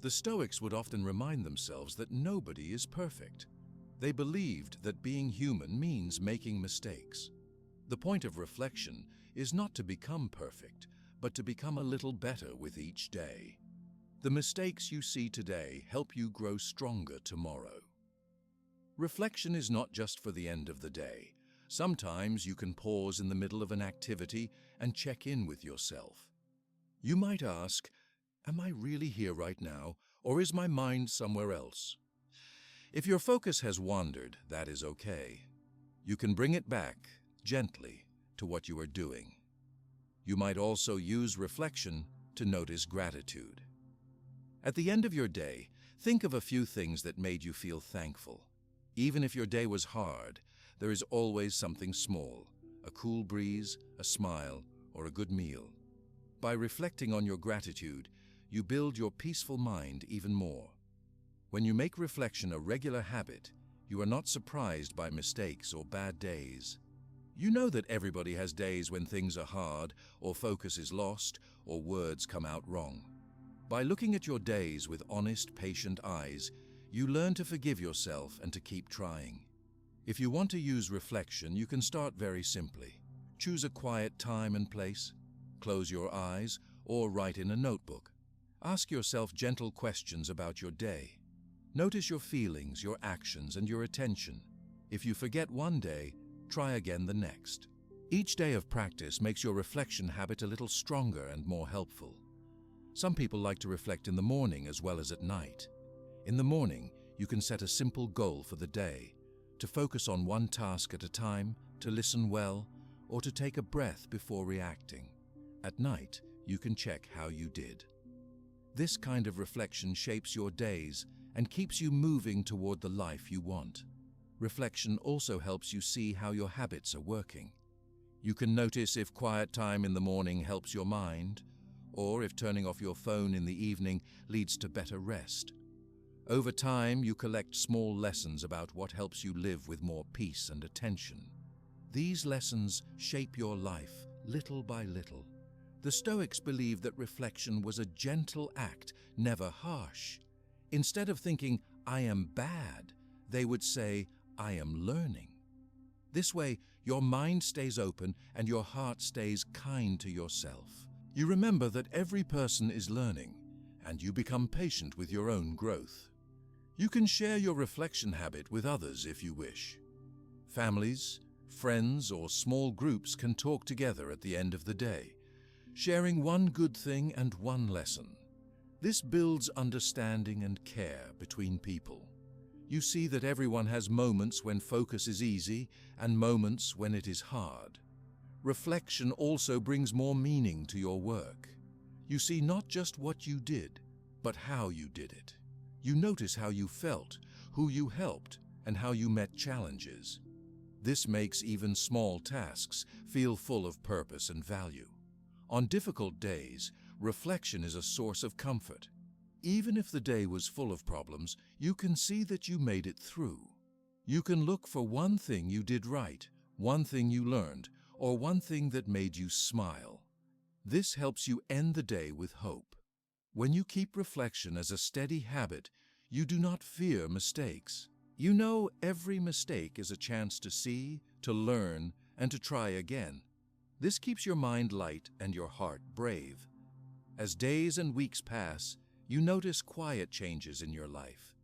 The Stoics would often remind themselves that nobody is perfect. They believed that being human means making mistakes. The point of reflection is not to become perfect, but to become a little better with each day. The mistakes you see today help you grow stronger tomorrow. Reflection is not just for the end of the day. Sometimes you can pause in the middle of an activity and check in with yourself. You might ask, am I really here right now, or is my mind somewhere else? If your focus has wandered, that is okay. You can bring it back, gently, to what you are doing. You might also use reflection to notice gratitude. At the end of your day, think of a few things that made you feel thankful. Even if your day was hard, there is always something small, a cool breeze, a smile, or a good meal. By reflecting on your gratitude, you build your peaceful mind even more. When you make reflection a regular habit, you are not surprised by mistakes or bad days. You know that everybody has days when things are hard, or focus is lost, or words come out wrong. By looking at your days with honest, patient eyes, you learn to forgive yourself and to keep trying. If you want to use reflection, you can start very simply. Choose a quiet time and place, close your eyes, or write in a notebook. Ask yourself gentle questions about your day. Notice your feelings, your actions, and your attention. If you forget one day, try again the next. Each day of practice makes your reflection habit a little stronger and more helpful. Some people like to reflect in the morning as well as at night. In the morning, you can set a simple goal for the day. to focus on one task at a time, to listen well, or to take a breath before reacting. At night, you can check how you did. This kind of reflection shapes your days and keeps you moving toward the life you want. Reflection also helps you see how your habits are working. You can notice if quiet time in the morning helps your mind, or if turning off your phone in the evening leads to better rest. Over time, you collect small lessons about what helps you live with more peace and attention. These lessons shape your life little by little. The Stoics believed that reflection was a gentle act, never harsh. Instead of thinking, "I am bad," they would say, "I am learning." This way, your mind stays open and your heart stays kind to yourself. You remember that every person is learning, and you become patient with your own growth. You can share your reflection habit with others if you wish. Families, friends, or small groups can talk together at the end of the day, sharing one good thing and one lesson. This builds understanding and care between people. You see that everyone has moments when focus is easy and moments when it is hard. Reflection also brings more meaning to your work. You see not just what you did, but how you did it. You notice how you felt, who you helped, and how you met challenges. This makes even small tasks feel full of purpose and value. On difficult days, reflection is a source of comfort. Even if the day was full of problems, you can see that you made it through. You can look for one thing you did right, one thing you learned, or one thing that made you smile. This helps you end the day with hope. When you keep reflection as a steady habit, you do not fear mistakes. You know every mistake is a chance to see, to learn, and to try again. This keeps your mind light and your heart brave. As days and weeks pass, you notice quiet changes in your life.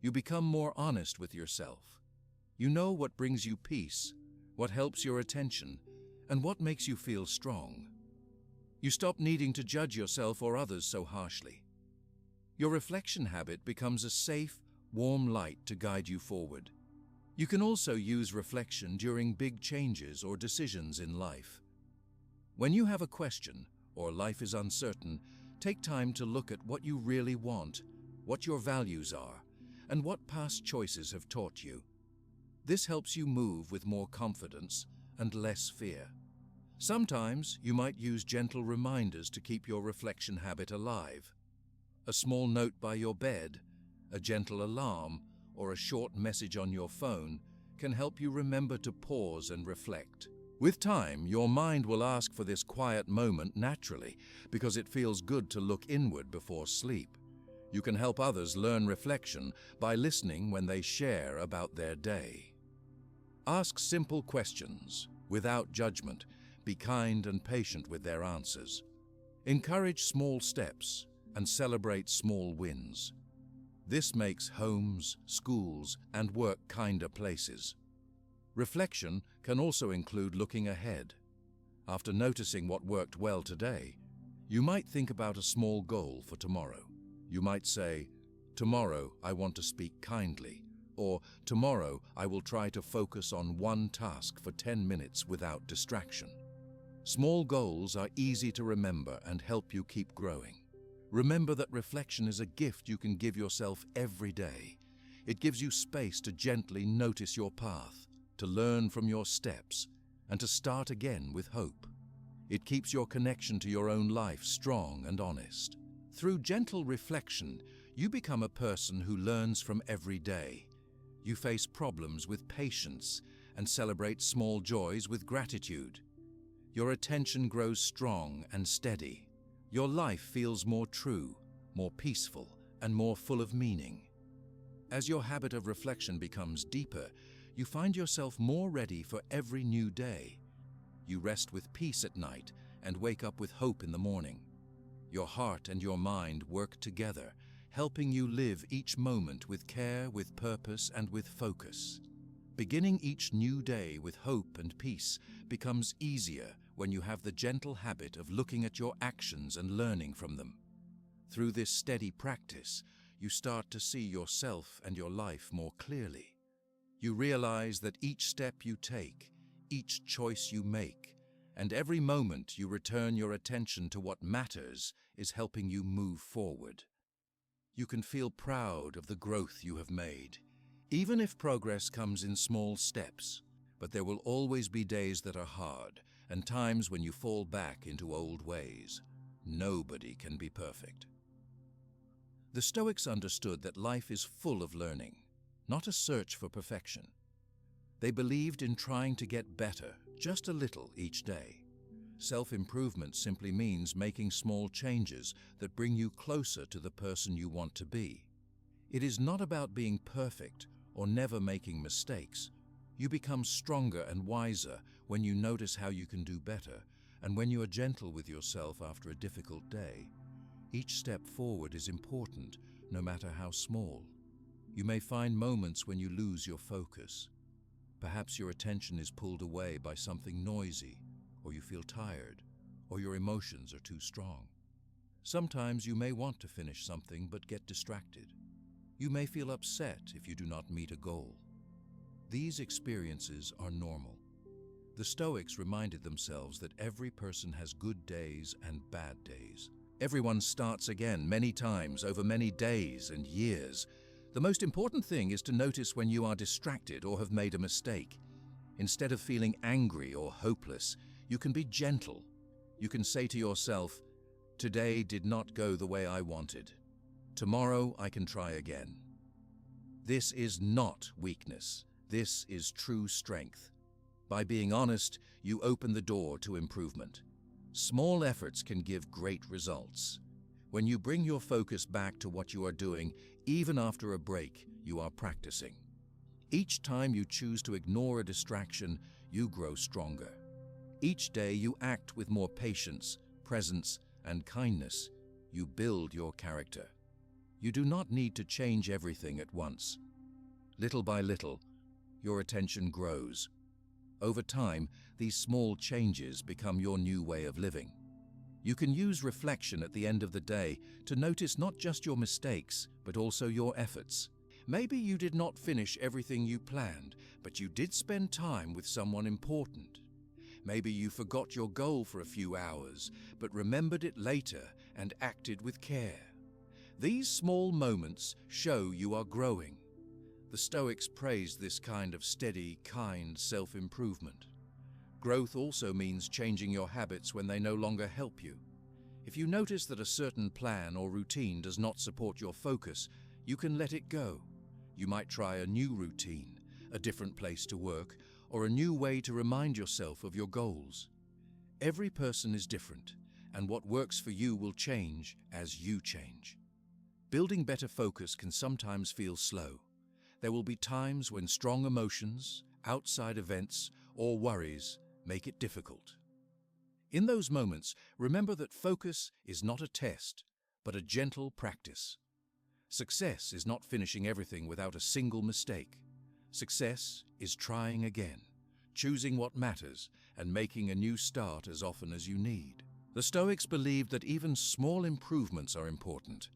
You become more honest with yourself. You know what brings you peace, what helps your attention, and what makes you feel strong. You stop needing to judge yourself or others so harshly. Your reflection habit becomes a safe, warm light to guide you forward. You can also use reflection during big changes or decisions in life. When you have a question or life is uncertain, take time to look at what you really want, what your values are, and what past choices have taught you. This helps you move with more confidence and less fear. Sometimes you might use gentle reminders to keep your reflection habit alive. A small note by your bed, a gentle alarm, or a short message on your phone can help you remember to pause and reflect. With time, your mind will ask for this quiet moment naturally because it feels good to look inward before sleep. You can help others learn reflection by listening when they share about their day. Ask simple questions without judgment. Be kind and patient with their answers. Encourage small steps and celebrate small wins. This makes homes, schools, and work kinder places. Reflection can also include looking ahead. After noticing what worked well today, you might think about a small goal for tomorrow. You might say, "Tomorrow I want to speak kindly," or "Tomorrow I will try to focus on one task for 10 minutes without distraction." Small goals are easy to remember and help you keep growing. Remember that reflection is a gift you can give yourself every day. It gives you space to gently notice your path, to learn from your steps, and to start again with hope. It keeps your connection to your own life strong and honest. Through gentle reflection, you become a person who learns from every day. You face problems with patience and celebrate small joys with gratitude. Your attention grows strong and steady. Your life feels more true, more peaceful, and more full of meaning. As your habit of reflection becomes deeper, you find yourself more ready for every new day. You rest with peace at night and wake up with hope in the morning. Your heart and your mind work together, helping you live each moment with care, with purpose, and with focus. Beginning each new day with hope and peace becomes easier when you have the gentle habit of looking at your actions and learning from them. Through this steady practice, you start to see yourself and your life more clearly. You realize that each step you take, each choice you make, and every moment you return your attention to what matters is helping you move forward. You can feel proud of the growth you have made, even if progress comes in small steps. But there will always be days that are hard and times when you fall back into old ways. Nobody can be perfect. The Stoics understood that life is full of learning, not a search for perfection. They believed in trying to get better just a little each day. Self-improvement simply means making small changes that bring you closer to the person you want to be. It is not about being perfect or never making mistakes. You become stronger and wiser when you notice how you can do better and when you are gentle with yourself after a difficult day. Each step forward is important, no matter how small. You may find moments when you lose your focus. Perhaps your attention is pulled away by something noisy, or you feel tired, or your emotions are too strong. Sometimes you may want to finish something but get distracted. You may feel upset if you do not meet a goal. These experiences are normal. The Stoics reminded themselves that every person has good days and bad days. Everyone starts again many times over many days and years. The most important thing is to notice when you are distracted or have made a mistake. Instead of feeling angry or hopeless, you can be gentle. You can say to yourself, "Today did not go the way I wanted. Tomorrow I can try again." This is not weakness. This is true strength. By being honest, you open the door to improvement. Small efforts can give great results. When you bring your focus back to what you are doing, even after a break, you are practicing. Each time you choose to ignore a distraction, you grow stronger. Each day you act with more patience, presence, and kindness. You build your character. You do not need to change everything at once. Little by little, your attention grows. Over time, these small changes become your new way of living. You can use reflection at the end of the day to notice not just your mistakes, but also your efforts. Maybe you did not finish everything you planned, but you did spend time with someone important. Maybe you forgot your goal for a few hours, but remembered it later and acted with care. These small moments show you are growing. The Stoics praised this kind of steady, kind self-improvement. Growth also means changing your habits when they no longer help you. If you notice that a certain plan or routine does not support your focus, you can let it go. You might try a new routine, a different place to work, or a new way to remind yourself of your goals. Every person is different, and what works for you will change as you change. Building better focus can sometimes feel slow. There will be times when strong emotions, outside events, or worries make it difficult. In those moments, remember that focus is not a test, but a gentle practice. Success is not finishing everything without a single mistake. Success is trying again, choosing what matters, and making a new start as often as you need. The Stoics believed that even small improvements are important.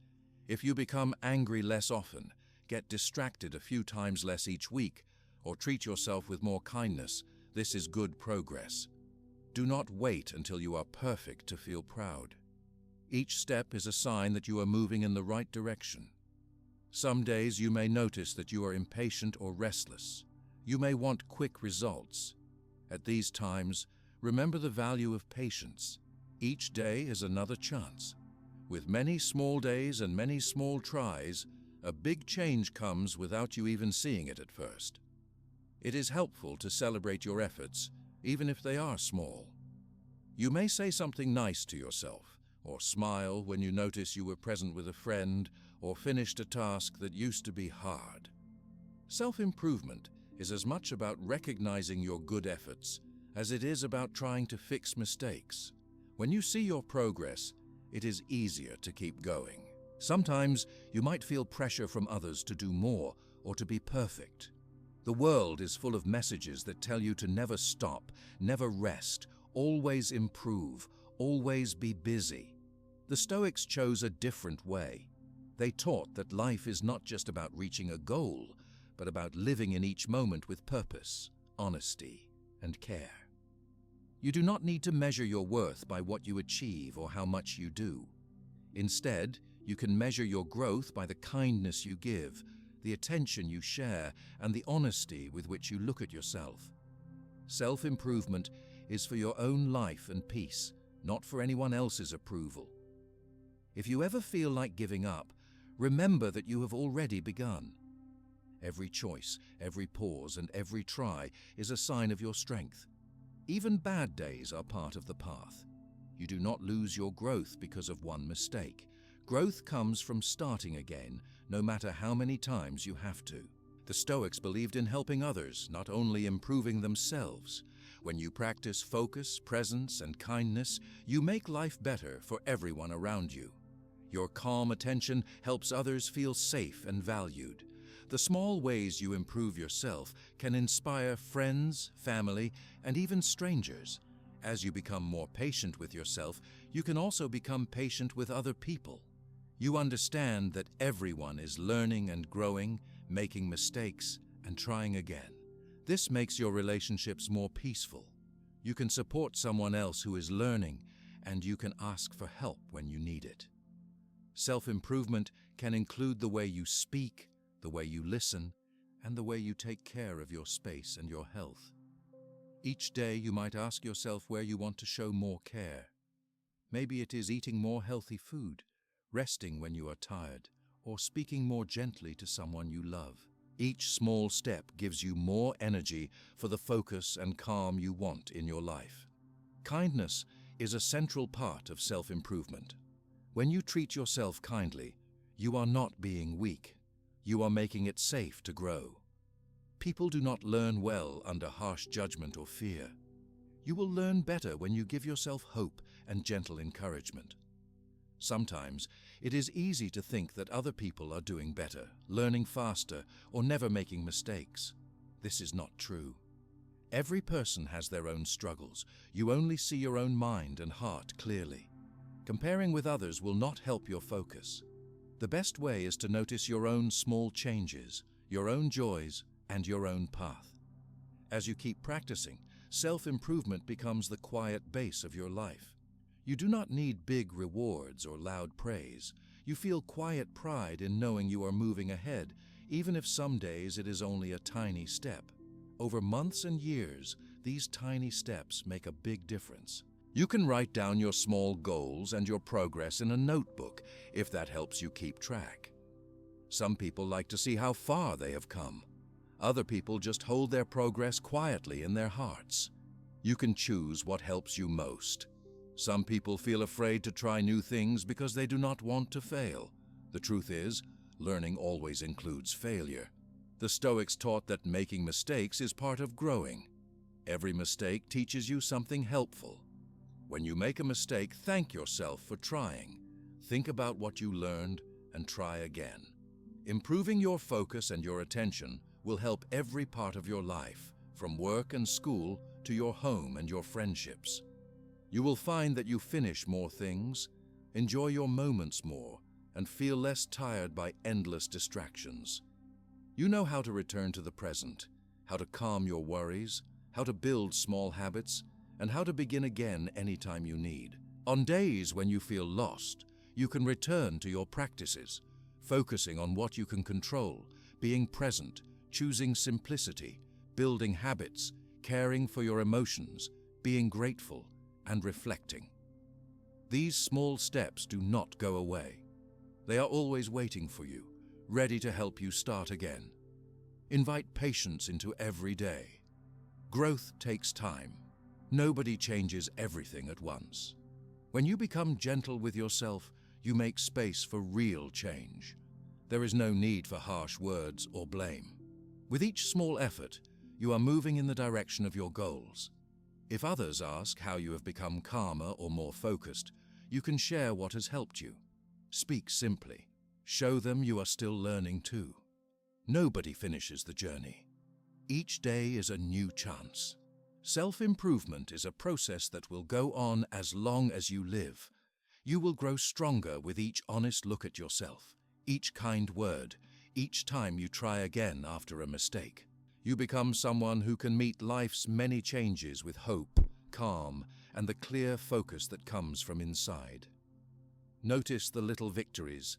If you become angry less often, get distracted a few times less each week, or treat yourself with more kindness, this is good progress. Do not wait until you are perfect to feel proud. Each step is a sign that you are moving in the right direction. Some days you may notice that you are impatient or restless. You may want quick results. At these times, remember the value of patience. Each day is another chance. With many small days and many small tries, a big change comes without you even seeing it at first. It is helpful to celebrate your efforts, even if they are small. You may say something nice to yourself, or smile when you notice you were present with a friend, or finished a task that used to be hard. Self-improvement is as much about recognizing your good efforts as it is about trying to fix mistakes. When you see your progress, it is easier to keep going. Sometimes you might feel pressure from others to do more or to be perfect. The world is full of messages that tell you to never stop, never rest, always improve, always be busy. The Stoics chose a different way. They taught that life is not just about reaching a goal, but about living in each moment with purpose, honesty, and care. You do not need to measure your worth by what you achieve or how much you do. Instead, you can measure your growth by the kindness you give, the attention you share, and the honesty with which you look at yourself. Self-improvement is for your own life and peace, not for anyone else's approval. If you ever feel like giving up, remember that you have already begun. Every choice, every pause, and every try is a sign of your strength. Even bad days are part of the path. You do not lose your growth because of one mistake. Growth comes from starting again, no matter how many times you have to. The Stoics believed in helping others, not only improving themselves. When you practice focus, presence, and kindness, you make life better for everyone around you. Your calm attention helps others feel safe and valued. The small ways you improve yourself can inspire friends, family, and even strangers. As you become more patient with yourself, you can also become patient with other people. You understand that everyone is learning and growing, making mistakes, and trying again. This makes your relationships more peaceful. You can support someone else who is learning, and you can ask for help when you need it. Self-improvement can include the way you speak, the way you listen, and the way you take care of your space and your health. Each day you might ask yourself where you want to show more care. Maybe it is eating more healthy food, resting when you are tired, or speaking more gently to someone you love. Each small step gives you more energy for the focus and calm you want in your life. Kindness is a central part of self-improvement. When you treat yourself kindly, you are not being weak. You are making it safe to grow. People do not learn well under harsh judgment or fear. You will learn better when you give yourself hope and gentle encouragement. Sometimes it is easy to think that other people are doing better, learning faster, or never making mistakes. This is not true. Every person has their own struggles. You only see your own mind and heart clearly. Comparing with others will not help your focus. The best way is to notice your own small changes, your own joys, and your own path. As you keep practicing, self-improvement becomes the quiet base of your life. You do not need big rewards or loud praise. You feel quiet pride in knowing you are moving ahead, even if some days it is only a tiny step. Over months and years, these tiny steps make a big difference. You can write down your small goals and your progress in a notebook if that helps you keep track. Some people like to see how far they have come. Other people just hold their progress quietly in their hearts. You can choose what helps you most. Some people feel afraid to try new things because they do not want to fail. The truth is, learning always includes failure. The Stoics taught that making mistakes is part of growing. Every mistake teaches you something helpful. When you make a mistake, thank yourself for trying. Think about what you learned and try again. Improving your focus and your attention will help every part of your life, from work and school to your home and your friendships. You will find that you finish more things, enjoy your moments more, and feel less tired by endless distractions. You know how to return to the present, how to calm your worries, how to build small habits, and how to begin again anytime you need. On days when you feel lost, you can return to your practices, focusing on what you can control, being present, choosing simplicity, building habits, caring for your emotions, being grateful, and reflecting. These small steps do not go away. They are always waiting for you, ready to help you start again. Invite patience into every day. Growth takes time. Nobody changes everything at once. When you become gentle with yourself, you make space for real change. There is no need for harsh words or blame. With each small effort, you are moving in the direction of your goals. If others ask how you have become calmer or more focused, you can share what has helped you. Speak simply. Show them you are still learning too. Nobody finishes the journey. Each day is a new chance. Self-improvement is a process that will go on as long as you live. You will grow stronger with each honest look at yourself, each kind word, each time you try again after a mistake. You become someone who can meet life's many changes with hope, calm, and the clear focus that comes from inside. Notice the little victories: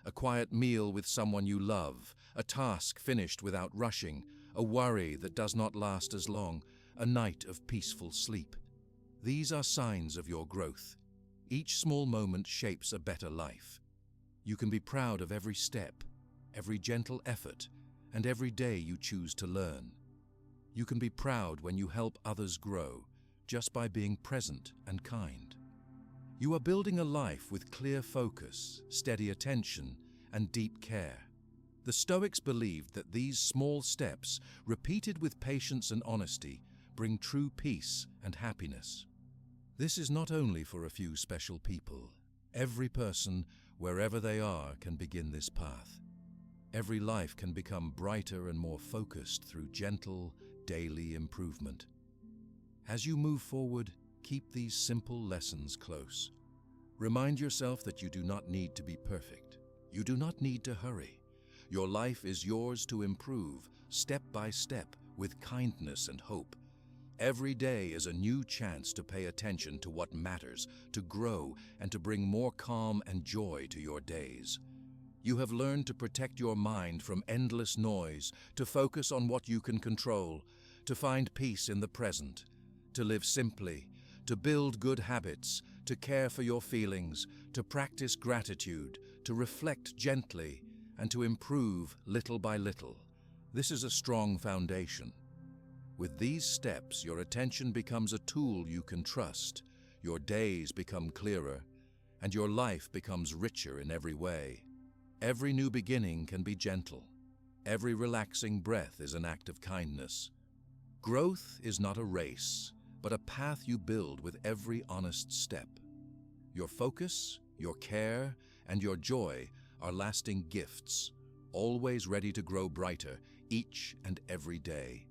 a quiet meal with someone you love, a task finished without rushing, a worry that does not last as long, a night of peaceful sleep. These are signs of your growth. Each small moment shapes a better life. You can be proud of every step, every gentle effort, and every day you choose to learn. You can be proud when you help others grow, just by being present and kind. You are building a life with clear focus, steady attention, and deep care. The Stoics believed that these small steps, repeated with patience and honesty, bring true peace and happiness. This is not only for a few special people. Every person, wherever they are, can begin this path. Every life can become brighter and more focused through gentle, daily improvement. As you move forward, keep these simple lessons close. Remind yourself that you do not need to be perfect. You do not need to hurry. Your life is yours to improve, step by step, with kindness and hope. Every day is a new chance to pay attention to what matters, to grow, and to bring more calm and joy to your days. You have learned to protect your mind from endless noise, to focus on what you can control, to find peace in the present, to live simply, to build good habits, to care for your feelings, to practice gratitude, to reflect gently, and to improve little by little. This is a strong foundation. With these steps, your attention becomes a tool you can trust, your days become clearer, and your life becomes richer in every way. Every new beginning can be gentle. Every relaxing breath is an act of kindness. Growth is not a race, but a path you build with every honest step. Your focus, your care, and your joy are lasting gifts, always ready to grow brighter each and every day.